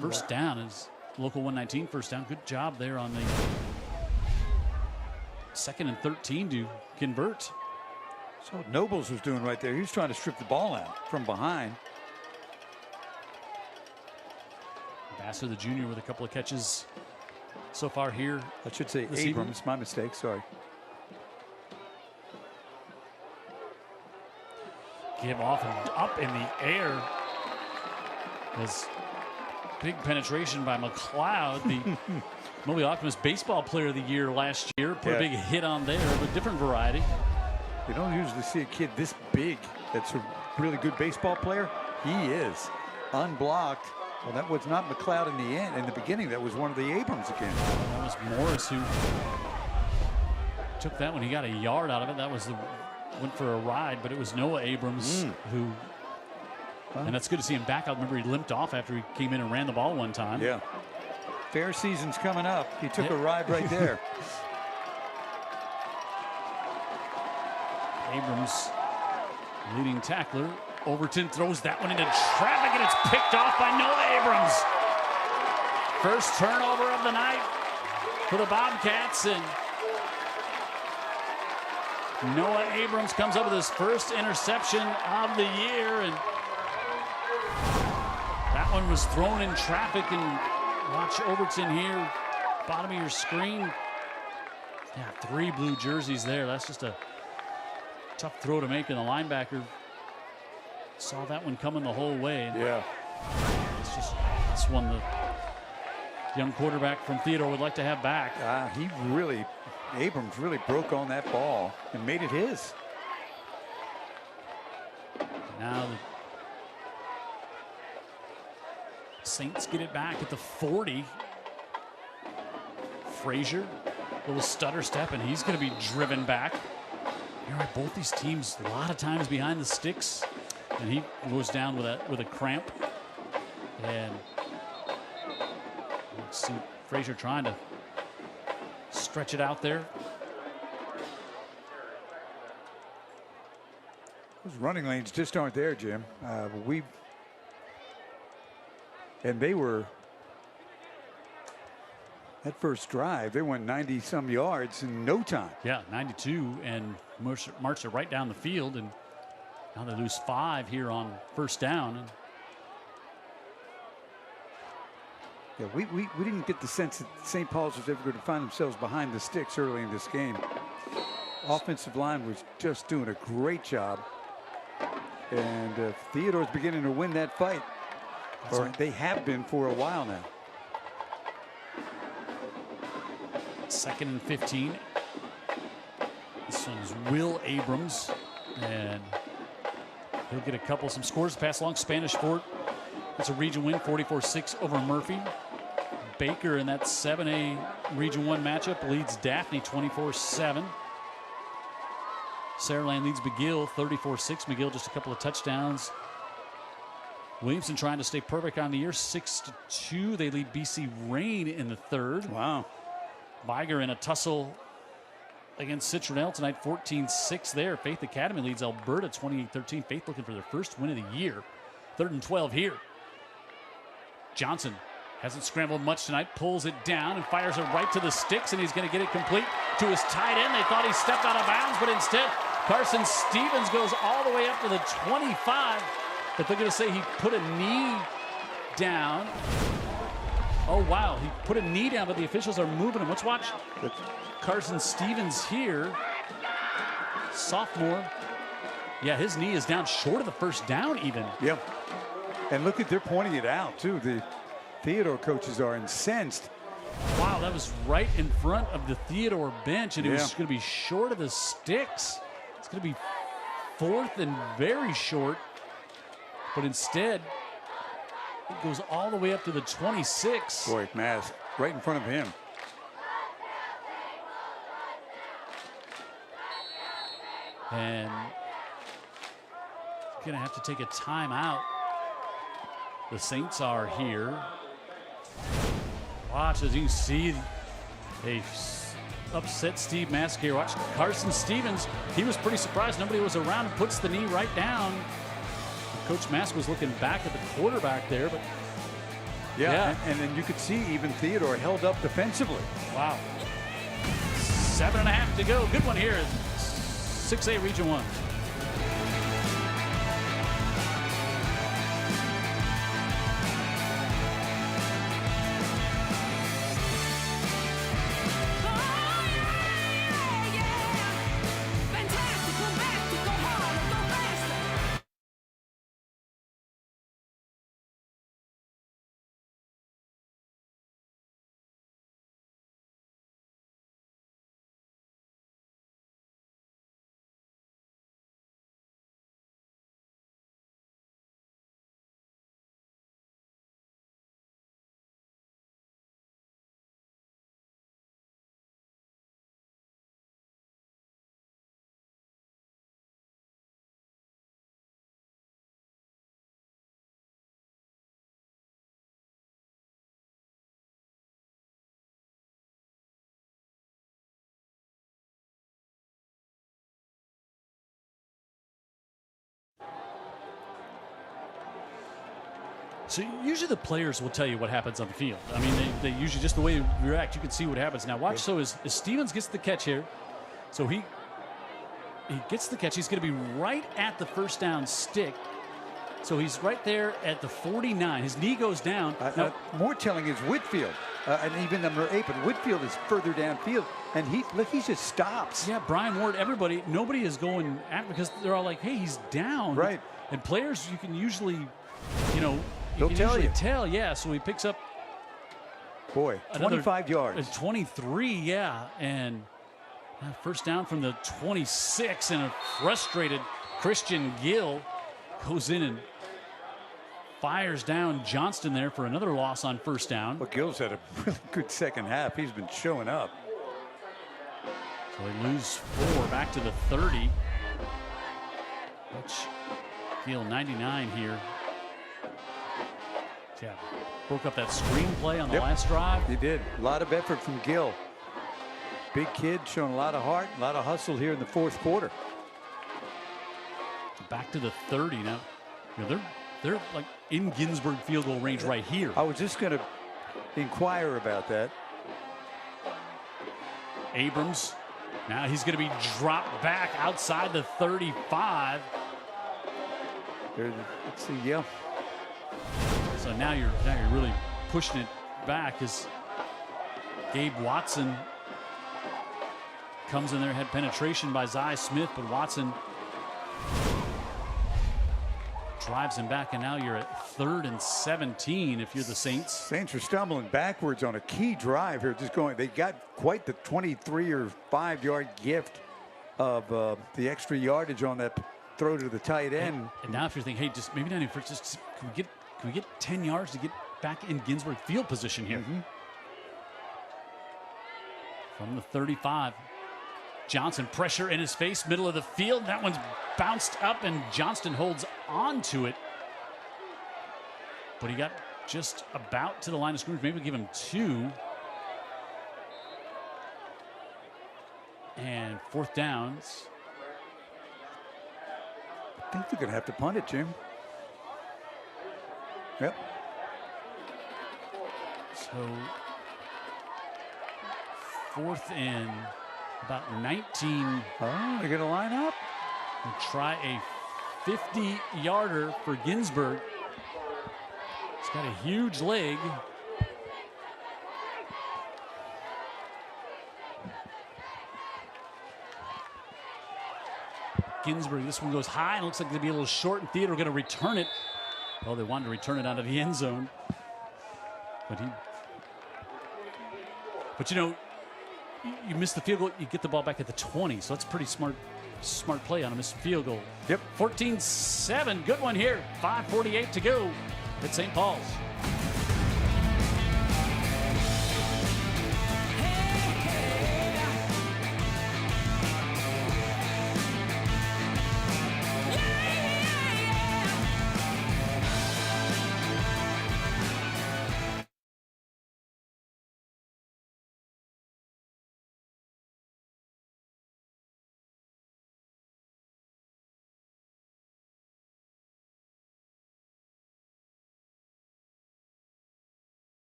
first down. Is local 119 first down. Good job there on the 2nd and 13 to convert.
So what Nobles was doing right there, he was trying to strip the ball out from behind.
Vassar, the junior, with a couple of catches so far here.
I should say Abrams, my mistake, sorry.
Give off and up in the air. As big penetration by McLeod, the Mobile Optimist Baseball Player of the Year last year. Put a big hit on there of a different variety.
You don't usually see a kid this big that's a really good baseball player. He is unblocked. Well, that was not McLeod in the beginning. That was one of the Abrams again.
That was Morris who took that one. He got a yard out of it. That was went for a ride, but it was Noah Abrams who. And that's good to see him back. I remember he limped off after he came in and ran the ball one time.
Yeah. Fair season's coming up. He took a ride right there.
Abrams, leading tackler. Overton throws that one into traffic, and it's picked off by Noah Abrams. First turnover of the night for the Bobcats, and Noah Abrams comes up with his first interception of the year, and that one was thrown in traffic. And watch Overton here, bottom of your screen. Yeah, 3 blue jerseys there. That's just a Tough throw to make, and the linebacker saw that one coming the whole way.
Yeah.
It's just this one the young quarterback from Theodore would like to have back.
Abrams really broke on that ball and made it his.
Now the Saints get it back at the 40. Frazier, little stutter step, and he's going to be driven back. You're right, both these teams a lot of times behind the sticks, and he goes down with a cramp. And let's see Frazier trying to stretch it out there.
Those running lanes just aren't there, Jim. They were, that first drive, they went 90-some yards in no time.
Yeah, 92, and marched it right down the field, and now they lose 5 here on first down.
Yeah, we didn't get the sense that St. Paul's was ever going to find themselves behind the sticks early in this game. Offensive line was just doing a great job. And Theodore's beginning to win that fight. Or they have been for a while now.
2nd and 15. This one's Will Abrams. And he'll get some scores. Pass along. Spanish Fort. It's a region win, 44-6 over Murphy. Baker in that 7A Region 1 matchup leads Daphne 24-7. Saraland leads McGill 34-6. McGill just a couple of touchdowns. Williamson trying to stay perfect on the year, 6-2. They lead BC Rain in the 3rd.
Wow.
Viger in a tussle against Citronelle tonight, 14-6 there. Faith Academy leads Alberta 28-13. Faith looking for their first win of the year. 3rd and 12 here. Johnson hasn't scrambled much tonight, pulls it down and fires it right to the sticks, and he's going to get it complete to his tight end. They thought he stepped out of bounds, but instead Carson Stevens goes all the way up to the 25, but they're going to say he put a knee down. Oh, wow, he put a knee down, but the officials are moving him. Let's watch Carson Stevens here. Sophomore. Yeah, his knee is down short of the first down even.
Yep. And look at, they're pointing it out, too. The Theodore coaches are incensed.
Wow, that was right in front of the Theodore bench, and it was going to be short of the sticks. It's going to be 4th and very short. But instead, it goes all the way up to the 26.
Boy, Mask, right in front of him.
And going to have to take a timeout. The Saints are here. Watch, as you see, they upset Steve Mask here. Watch Carson Stevens. He was pretty surprised. Nobody was around and puts the knee right down. Coach Mask was looking back at the quarterback there, but
yeah. And then you could see even Theodore held up defensively.
Wow. 7.5 to go. Good one here. 6A Region 1. So usually the players will tell you what happens on the field. I mean, they usually, just the way you react, you can see what happens. Now watch, so as Stevens gets the catch here, so he gets the catch. He's going to be right at the first down stick. So he's right there at the 49. His knee goes down.
More telling is Whitfield. and even number 8, but Whitfield is further downfield, and he just stops.
Yeah, Brian Ward, nobody is going at because they're all like, hey, he's down.
Right.
And players, you can usually,
They'll tell you.
Yeah, so he picks up.
Boy, 25 yards.
23, yeah. And first down from the 26, and a frustrated Christian Gill goes in and fires down Johnston there for another loss on first down.
Well, Gill's had a really good second half. He's been showing up.
So they lose 4 back to the 30. Which Gill 99 here. Yeah, broke up that screen play on the last drive.
He did. A lot of effort from Gill. Big kid showing a lot of heart, a lot of hustle here in the fourth quarter.
Back to the 30 now. They're like in Ginsburg field goal range right here.
I was just going to inquire about that.
Abrams, now he's going to be dropped back outside the 35.
Let's see, yeah.
So now you're really pushing it back as Gabe Watson comes in there, had penetration by Zy Smith, but Watson drives him back, and now you're at 3rd and 17 if you're the Saints.
Saints are stumbling backwards on a key drive here. They got quite the 23 or 5-yard gift of the extra yardage on that throw to the tight end.
And now if you're thinking, hey, just maybe not even first, just can we get 10 yards to get back in Ginsburg field position here? From the 35. Johnson, pressure in his face, middle of the field. That one's bounced up, and Johnston holds on to it. But he got just about to the line of scrimmage. Maybe give him 2. And 4th downs.
I think they're going to have to punt it, Jim. Yep.
So 4th and about 19.
Oh, they're going to line up.
And try a 50-yarder for Ginsburg. He's got a huge leg. Ginsburg, this one goes high and looks like it'll be a little short, and Theodore going to return it. Oh, they wanted to return it out of the end zone. But you miss the field goal, you get the ball back at the 20, so that's pretty smart play on a missed field goal.
Yep.
14-7, good one here. 5:48 to go at St. Paul's.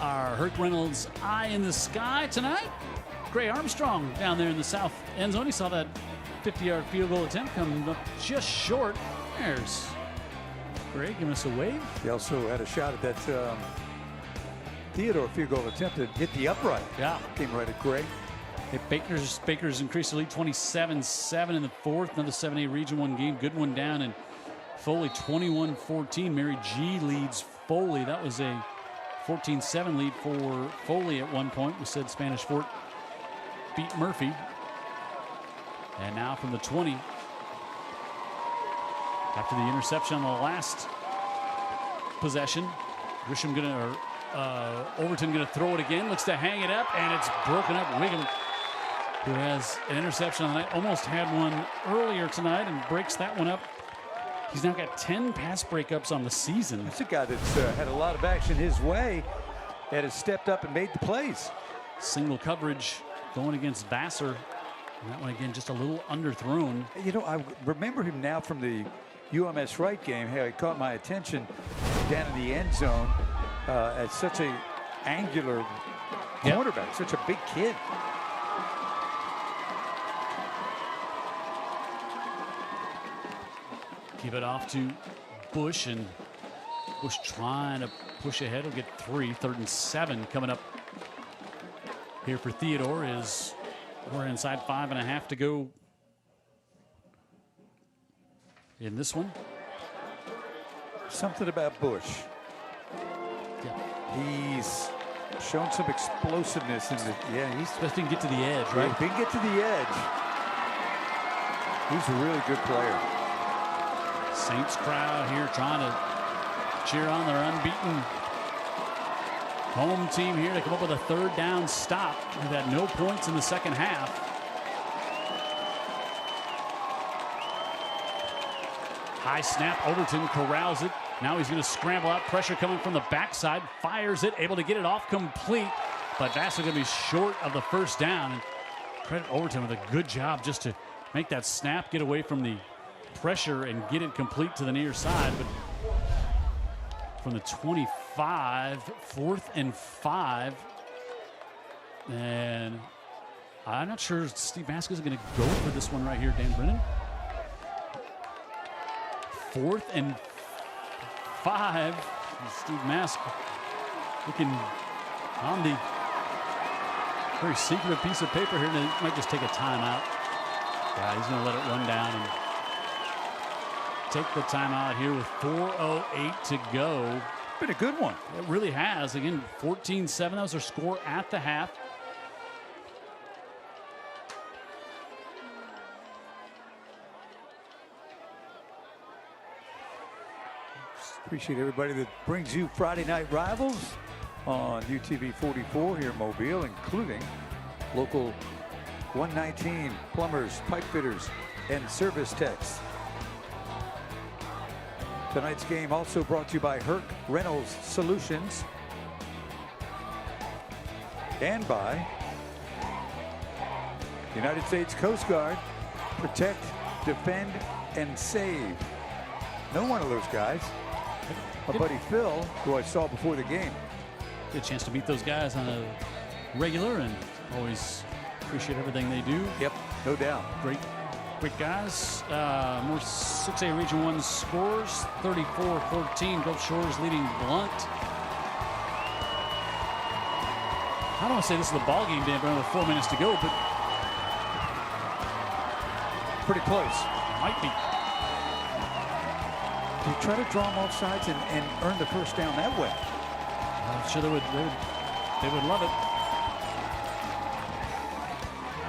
Our Herc Reynolds eye in the sky tonight. Gray Armstrong down there in the south end zone. He saw that 50-yard field goal attempt come up just short. There's Gray giving us a wave.
He also had a shot at that Theodore field goal attempt that hit the upright.
Yeah.
Came right at Gray.
Hey, Baker's increased the lead 27-7 in the 4th. Another 7A Region 1 game. Good one down. And Foley 21-14. Mary G leads Foley. That was a 14-7 lead for Foley at one point. We said Spanish Fort beat Murphy. And now from the 20. After the interception on the last possession, Overton going to throw it again. Looks to hang it up, and it's broken up. Wiggum, who has an interception on the night, almost had one earlier tonight and breaks that one up. He's now got 10 pass breakups on the season.
It's a guy that's had a lot of action his way and has stepped up and made the plays.
Single coverage going against Vassar. And that one again just a little underthrown.
You know, I remember him now from the UMS Wright game. Hey, it caught my attention down in the end zone as such a angular cornerback, such a big kid.
Give it off to Bush, and Bush trying to push ahead. He'll get 3, 3rd and 7 coming up here for Theodore. Is we're inside 5.5 to go in this one.
Something about Bush. He's shown some explosiveness in the. He's
just didn't get to the edge, right?
He didn't get to the edge. He's a really good player.
Saints crowd here trying to cheer on their unbeaten home team here to come up with a 3rd down stop. We've had no points in the second half. High snap, Overton corrals it. Now he's going to scramble out, pressure coming from the backside, fires it, able to get it off complete, but Vassar going to be short of the 1st down. And credit Overton with a good job just to make that snap, get away from the pressure and get it complete to the near side. But from the 25, 4th and 5. And I'm not sure Steve Mask is going to go for this one right here, Dan Brennan. 4th and 5. Steve Mask looking on the very secretive piece of paper here. And he might just take a timeout. Yeah, he's going to let it run down and take the timeout here with 4:08 to go.
Been a good one.
It really has. Again, 14-7. That was their score at the half.
Appreciate everybody that brings you Friday Night Rivals on UTV 44 here in Mobile, including local 119 plumbers, pipe fitters, and service techs. Tonight's game also brought to you by Herc Reynolds Solutions and by United States Coast Guard. Protect, defend, and save. No one of those guys. My buddy Phil, who I saw before the game.
Good chance to meet those guys on a regular, and always appreciate everything they do.
Yep, no doubt.
Great guys. More 6A Region 1 scores, 34-14. Gulf Shores leading Blunt. I don't want to say this is the ball game, Dan Brown, with 4 minutes to go, but
pretty close.
Might be.
You try to draw them off sides and earn the 1st down that way.
I'm sure they would love it.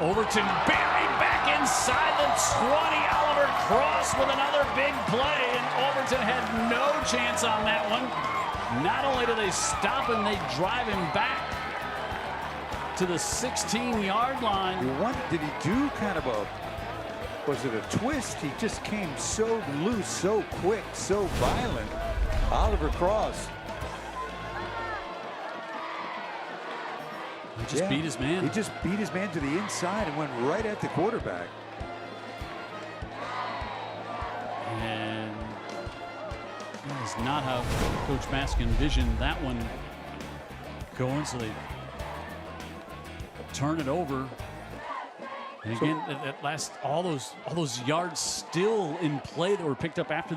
Overton buried back inside the 20. Oliver Cross with another big play, and Overton had no chance on that one. Not only do they stop him, they drive him back to the 16-yard line.
What did he do? Kind of a, was it a twist? He just came so loose, so quick, so violent. Oliver Cross.
He just beat his man.
He just beat his man to the inside and went right at the quarterback.
And that is not how Coach Mask envisioned that one going, so they turn it over. And again, at last, all those yards still in play that were picked up after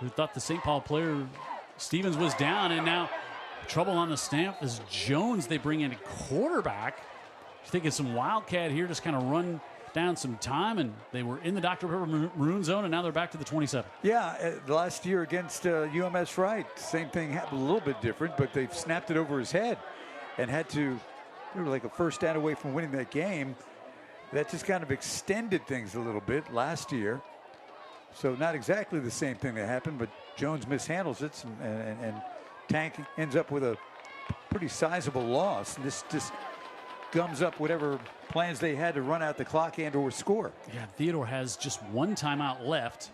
we thought the St. Paul player Stevens was down, and now trouble on the snap is Jones. They bring in a quarterback. I think it's some Wildcat here, just kind of run down some time, and they were in the Dr. Pepper Maroon Zone, and now they're back to the 27.
Yeah, last year against UMS Wright, same thing happened, a little bit different, but they snapped it over his head and they were like a 1st down away from winning that game. That just kind of extended things a little bit last year. So not exactly the same thing that happened, but Jones mishandles it and Tank ends up with a pretty sizable loss. And this just gums up whatever plans they had to run out the clock and or score.
Yeah, Theodore has just one timeout left.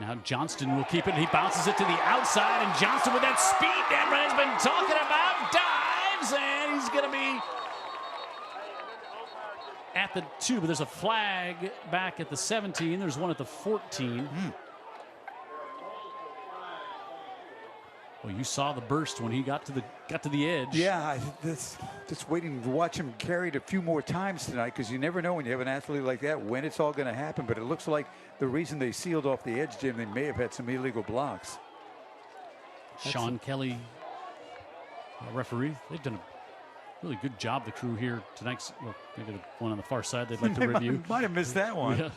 Now Johnston will keep it. He bounces it to the outside, and Johnston with that speed Denver has been talking about dives, and he's going to be at the 2, but there's a flag back at the 17. There's one at the 14. Well, you saw the burst when he got to the edge.
Yeah, just waiting to watch him carry it a few more times tonight, because you never know when you have an athlete like that when it's all going to happen. But it looks like the reason they sealed off the edge, Jim, they may have had some illegal blocks.
Sean Kelly, referee, they've done a really good job, the crew here tonight. Well, maybe the one on the far side they'd like to review.
Might have missed that one.
Yeah.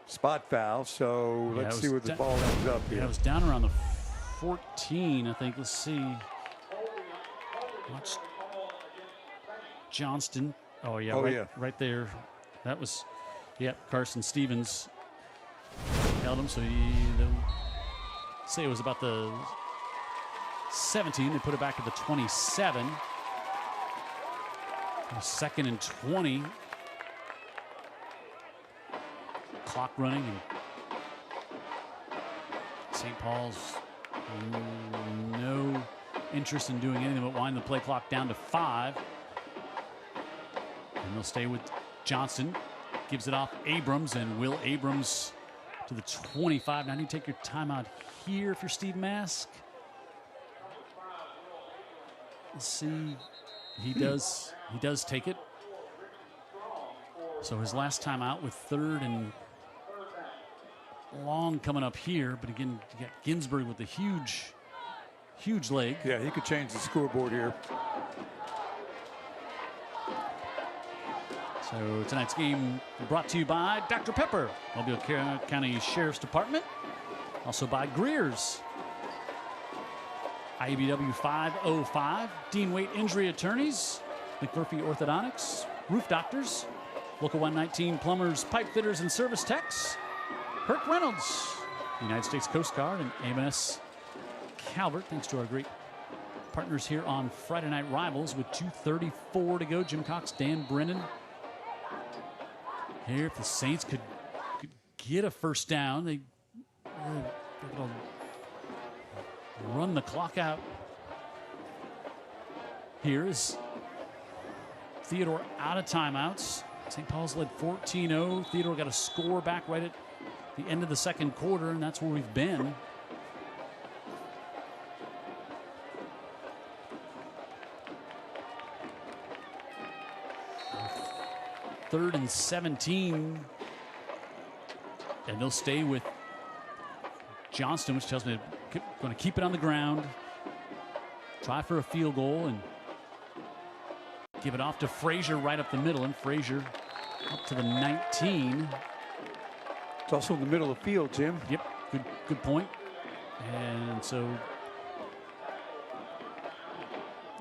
Spot foul, so let's see where the ball ends up here.
Yeah, it was down around the 14, I think. Let's see. Watch Johnston. Oh, yeah, right there. That was, Carson Stevens held him, so they'll say it was about the 17. They put it back at the 27. 2nd and 20. Clock running, and St. Paul's no interest in doing anything but wind the play clock down to 5. And they'll stay with Johnston. Gives it off Abrams, and Will Abrams to the 25. Now you take your timeout here if you're Steve Mask. Let's see. He does take it. So his last time out with 3rd and long coming up here, but again, you got Ginsburg with the huge leg.
Yeah, he could change the scoreboard here.
So tonight's game brought to you by Dr. Pepper, Mobile County Sheriff's Department. Also by Greer's, IABW 505, Dean Waite Injury Attorneys, McMurphy Orthodontics, Roof Doctors, Local 119 Plumbers, Pipe Fitters, and Service Techs, Herc Reynolds, United States Coast Guard, and AMS Calvert. Thanks to our great partners here on Friday Night Rivals with 2:34 to go. Jim Cox, Dan Brennan. Here, if the Saints could get a first down, they will run the clock out. Here is Theodore out of timeouts. St. Paul's led 14-0. Theodore got a score back right at the end of the second quarter, and that's where we've been. Third and 17, and they'll stay with Johnston, which tells me they're going to keep it on the ground, try for a field goal, and give it off to Frazier right up the middle, and Frazier up to the 19.
It's also in the middle of the field, Jim.
Yep, good point. And so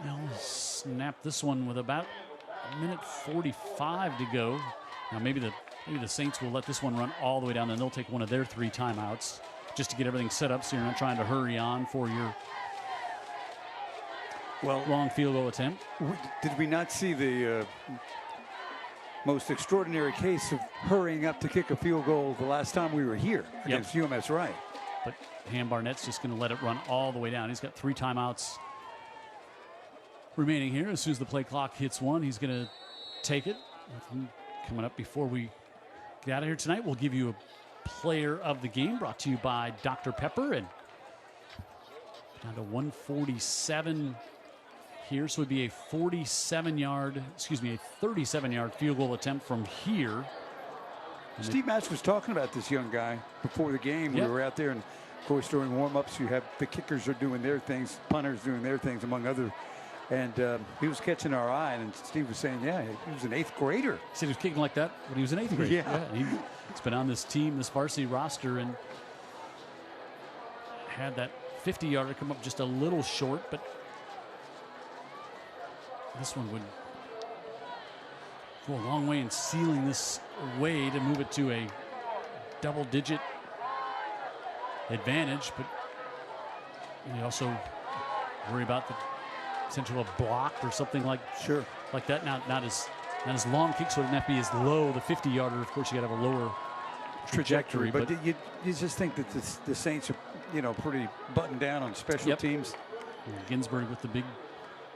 they'll snap this one with about a minute 45 to go. Now maybe the Saints will let this one run all the way down, and they'll take one of their 3 timeouts just to get everything set up so you're not trying to hurry on for your long field goal attempt.
Did we not see the most extraordinary case of hurrying up to kick a field goal the last time we were here against UMS Wright?
But Ham Barnett's just going to let it run all the way down. He's got 3 timeouts remaining here. As soon as the play clock hits 1, he's going to take it. Coming up before we get out of here tonight, we'll give you a player of the game brought to you by Dr. Pepper. And down to 147 here, so it would be a 37-yard field goal attempt from here. And
Steve Match was talking about this young guy before the game.
Yep.
We were out there, and of course during warm-ups you have the kickers are doing their things, punters doing their things, among other. And he was catching our eye, and Steve was saying, yeah, he was an 8th grader.
He said he was kicking like that when he was in 8th grade.
Yeah.
And he's been on this team, this varsity roster, and had that 50-yarder come up just a little short, but this one would go a long way in sealing this away to move it to a double-digit advantage, but you also worry about the potential of block or something like that. Not as long kick, so it doesn't have to be as low. The 50-yarder, of course, you got to have a lower trajectory.
But you just think that the Saints are, pretty buttoned down on special teams.
Ginsburg with the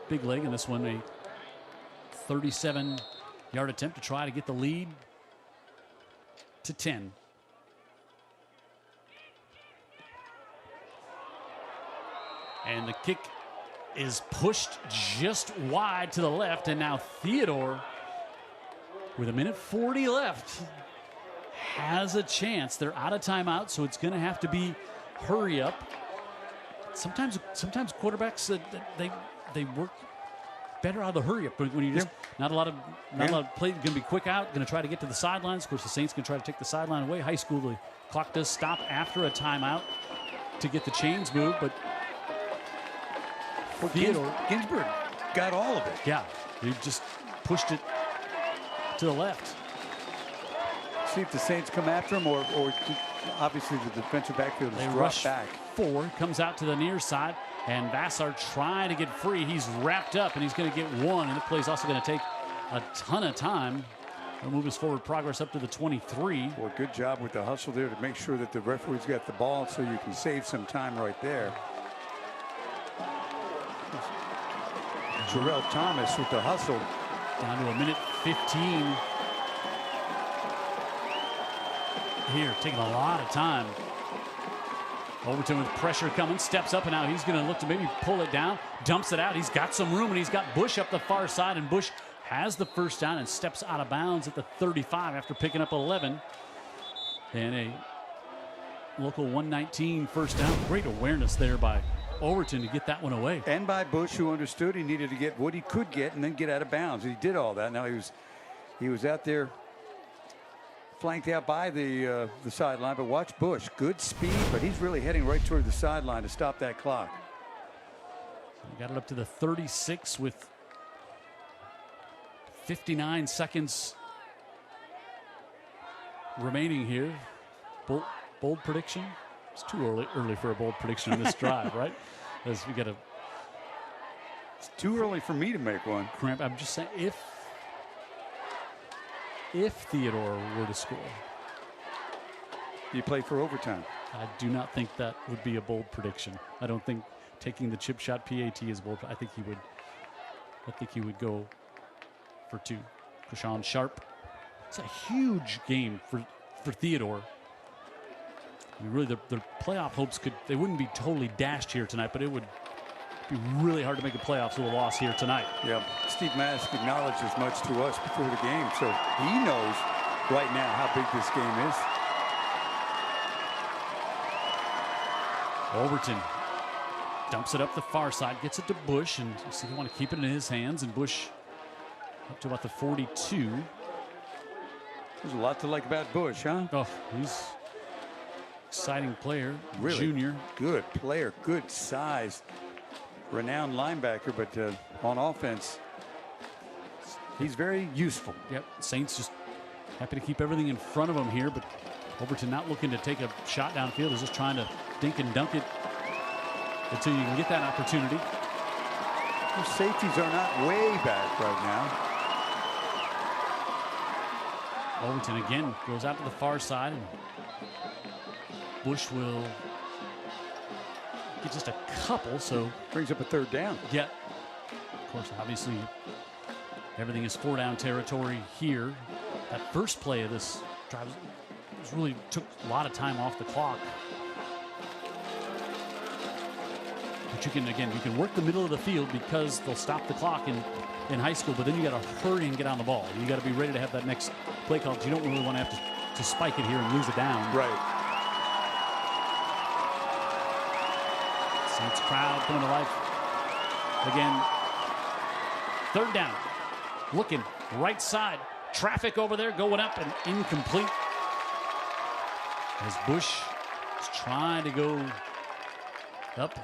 big leg, and this one a 37-yard attempt to try to get the lead to 10. And the kick is pushed just wide to the left, and now Theodore, with 1:40 left, has a chance. They're out of timeout, so it's going to have to be hurry up. Sometimes quarterbacks they work better out of the hurry up, but when you just not a lot of play, going to be quick out, going to try to get to the sidelines. Of course, the Saints going to try to take the sideline away. High school, the clock does stop after a timeout to get the chains moved, but Theodore
Ginsburg got all of it.
Yeah, he just pushed it to the left.
See if the Saints come after him, or obviously the defensive backfield is dropped back.
4 comes out to the near side, and Vassar trying to get free. He's wrapped up, and he's going to get 1, and the play's also going to take a ton of time. He'll move his forward progress up to the 23.
Well, good job with the hustle there to make sure that the referee's got the ball so you can save some time right there. Jarrell Thomas with the hustle.
Down to 1:15 here, taking a lot of time. Overton with pressure coming, steps up, and now he's going to look to maybe pull it down, dumps it out. He's got some room, and he's got Bush up the far side, and Bush has the first down and steps out of bounds at the 35 after picking up 11. And a local 119 first down. Great awareness there by Overton to get that one away.
And by Bush, who understood he needed to get what he could get and then get out of bounds. He did all that. Now he was out there flanked out by the sideline, but watch Bush. Good speed, but he's really heading right toward the sideline to stop that clock.
We got it up to the 36 with 59 seconds remaining here. Bold prediction? It's too early for a bold prediction on this drive, right? As we got to.
It's too early for me to make one.
Cramp. I'm just saying, if Theodore were to score,
you play for overtime.
I do not think that would be a bold prediction. I don't think taking the chip shot PAT is bold. I think he would go for 2. Krishan Sharp. It's a huge game for Theodore. I mean, really, the playoff hopes they wouldn't be totally dashed here tonight, but it would be really hard to make the playoffs with a loss here tonight.
Yeah, Steve Mask acknowledged as much to us before the game, so he knows right now how big this game is.
Overton dumps it up the far side, gets it to Bush, and you see they want to keep it in his hands, and Bush up to about the 42.
There's a lot to like about Bush, huh?
Oh, he's exciting player,
really
junior.
Good player, good size, renowned linebacker, but on offense, he's very useful.
Yep, Saints just happy to keep everything in front of him here, but Overton not looking to take a shot downfield. He's just trying to dink and dunk it until you can get that opportunity.
The safeties are not way back right now.
Overton again goes out to the far side, and Bush will get just a couple, so
brings up a 3rd down.
Yeah, of course, obviously everything is 4-down territory here. That first play of this drive really took a lot of time off the clock. But you can work the middle of the field because they'll stop the clock in high school, but then you got to hurry and get on the ball. You got to be ready to have that next play call. You don't really want to have to spike it here and lose it down.
Right.
Saints crowd coming to life. Again, 3rd down. Looking right side. Traffic over there going up and incomplete. As Bush is trying to go up,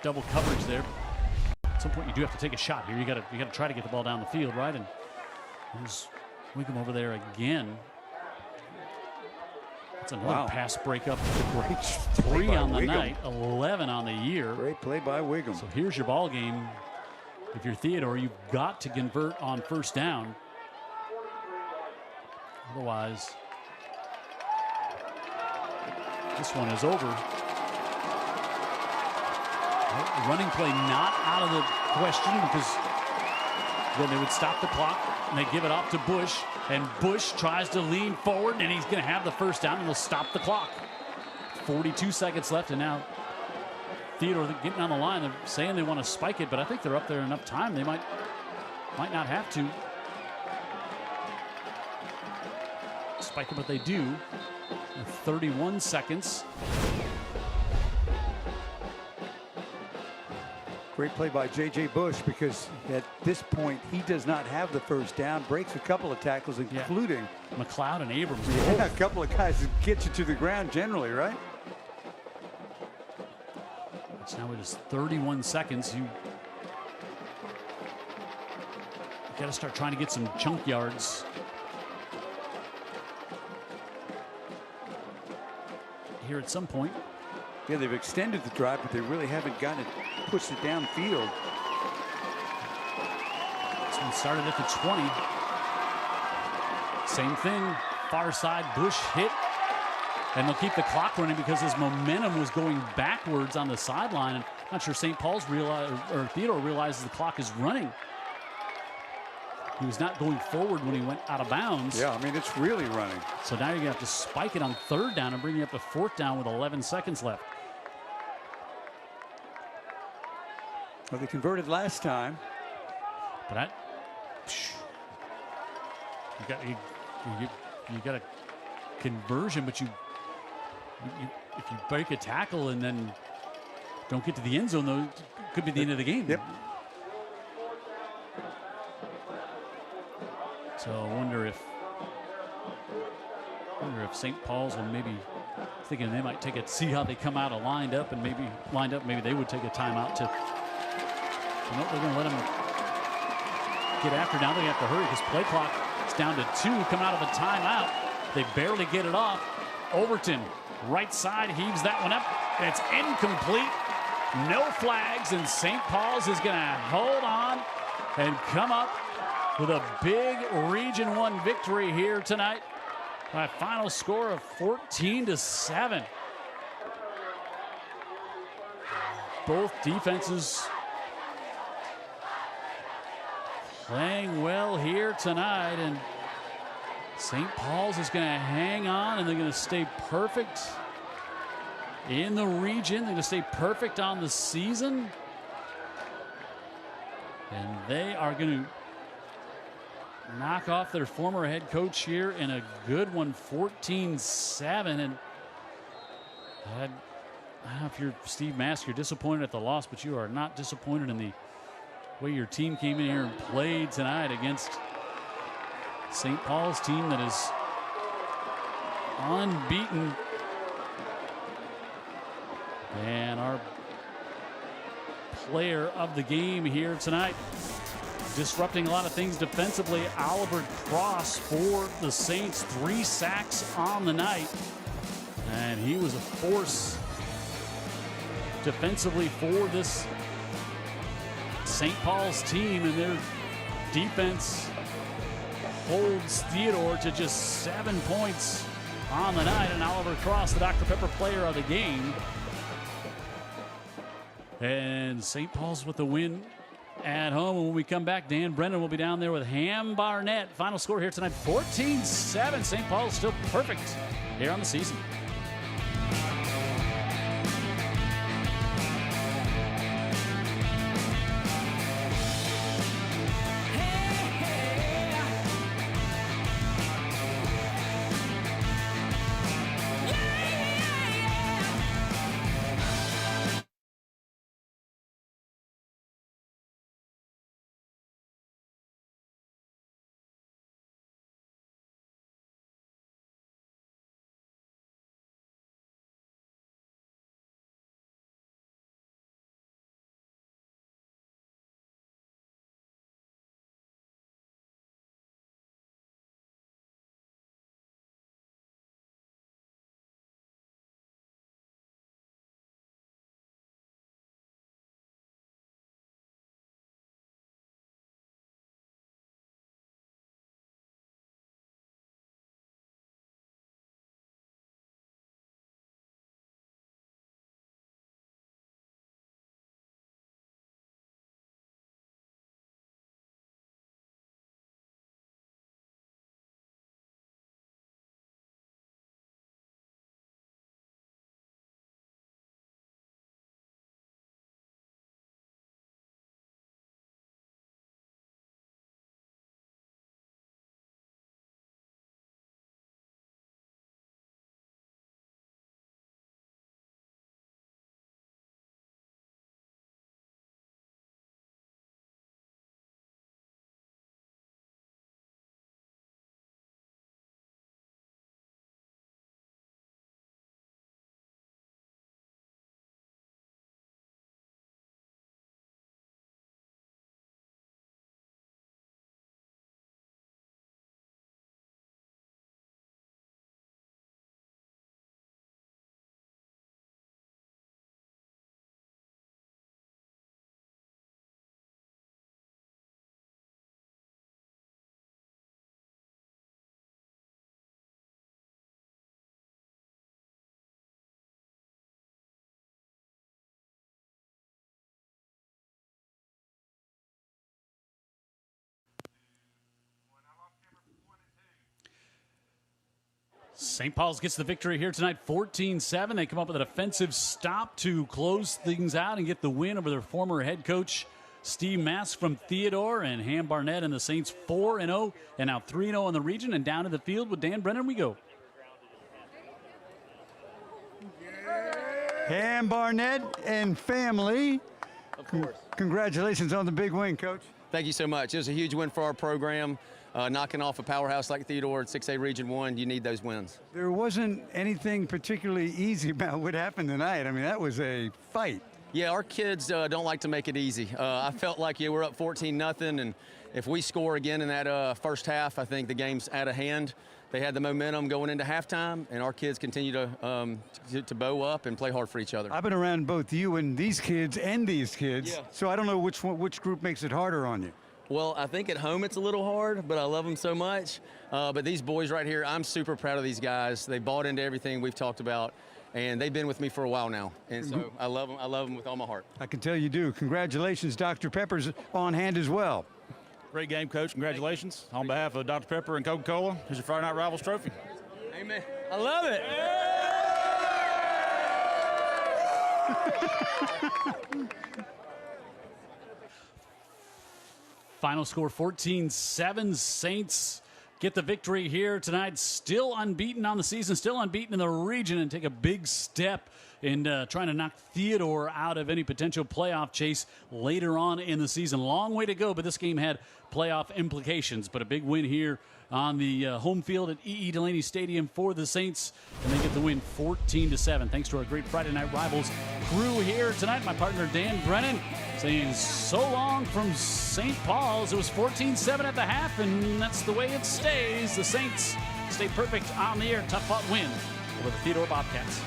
double coverage there. At some point, you do have to take a shot here. You got to try to get the ball down the field, right? And there's Wickham over there again. That's another pass breakup. Great 3 on the night, 11 on the year.
Great play by Wickham.
So here's your ball game. If you're Theodore, you've got to convert on first down. Otherwise, this one is over. Running play not out of the question because then they would stop the clock and they give it off to Bush. And Bush tries to lean forward and he's going to have the first down and they'll stop the clock. 42 seconds left and now Theodore getting on the line. They're saying they want to spike it, but I think they're up there enough time. They might not have to spike it, but they do. 31 seconds.
Great play by J.J. Bush because at this point he does not have the first down. Breaks a couple of tackles, including
McLeod and Abrams.
Yeah, a couple of guys that get you to the ground generally, right?
So now it is 31 seconds. You got to start trying to get some chunk yards. Here at some point.
Yeah, they've extended the drive, but they really haven't gotten it, pushed it downfield.
This one started at the 20. Same thing, far side, Bush hit. And they'll keep the clock running because his momentum was going backwards on the sideline. And I'm not sure St. Paul's or Theodore realizes the clock is running. He was not going forward when he went out of bounds.
Yeah, I mean, it's really running.
So now you're going to have to spike it on third down and bring you up to fourth down with 11 seconds left.
Well, they converted last time.
But you got a conversion, but if you break a tackle and then don't get to the end zone, though, it could be the end of the game.
Yep.
So I wonder if St. Paul's will maybe thinking they might take it, see how they come out of lined up, maybe they would take a timeout to. They're going to let them get after. Now they have to hurry because play clock is down to 2. Come out of a timeout. They barely get it off. Overton, right side, heaves that one up. And it's incomplete. No flags, and St. Paul's is going to hold on and come up with a big Region 1 victory here tonight by a final score of 14-7. Both defenses playing well here tonight, and St. Paul's is going to hang on, and they're going to stay perfect in the region. They're going to stay perfect on the season, and they are going to knock off their former head coach here in a good one, 14-7. And I don't know if you're Steve Mask, you're disappointed at the loss, but you are not disappointed in the way your team came in here and played tonight against St. Paul's team that is unbeaten. And our player of the game here tonight, disrupting a lot of things defensively, Oliver Cross for the Saints. 3 sacks on the night. And he was a force defensively for this St. Paul's team, and their defense holds Theodore to just 7 points on the night. And Oliver Cross, the Dr. Pepper player of the game. And St. Paul's with the win at home. And when we come back, Dan Brennan will be down there with Ham Barnett. Final score here tonight, 14-7. St. Paul's still perfect here on the season. St. Paul's gets the victory here tonight, 14-7. They come up with a defensive stop to close things out and get the win over their former head coach, Steve Mask from Theodore, and Ham Barnett and the Saints 4-0 and now 3-0 in the region. And down to the field with Dan Brennan we go.
Ham Barnett and family.
Of course.
Congratulations on the big win, Coach.
Thank you so much. It was a huge win for our program. Knocking off a powerhouse like Theodore at 6A Region 1, you need those wins.
There wasn't anything particularly easy about what happened tonight. I mean, that was a fight.
Yeah, our kids don't like to make it easy. I felt like we're up 14-0, and if we score again in that first half, I think the game's out of hand. They had the momentum going into halftime, and our kids continue to bow up and play hard for each other.
I've been around both you and these kids, so I don't know which group makes it harder on you.
Well, I think at home it's a little hard, but I love them so much. But these boys right here, I'm super proud of these guys. They bought into everything we've talked about, and they've been with me for a while now. And so I love them. I love them with all my heart.
I can tell you do. Congratulations, Dr. Pepper's on hand as well.
Great game, Coach. Congratulations. On behalf of Dr. Pepper and Coca-Cola, here's your Friday Night Rivals trophy.
Amen. I love it.
Final score 14-7. Saints get the victory here tonight. Still unbeaten on the season, still unbeaten in the region, and take a big step in trying to knock Theodore out of any potential playoff chase later on in the season. Long way to go, but this game had playoff implications. But a big win here on the home field at E.E. Delaney Stadium for the Saints, and they get the win 14-7. Thanks to our great Friday Night Rivals crew here tonight. My partner Dan Brennan saying so long from St. Paul's. It was 14-7 at the half, and that's the way it stays. The Saints stay perfect on the air. Tough fought win over the Theodore Bobcats.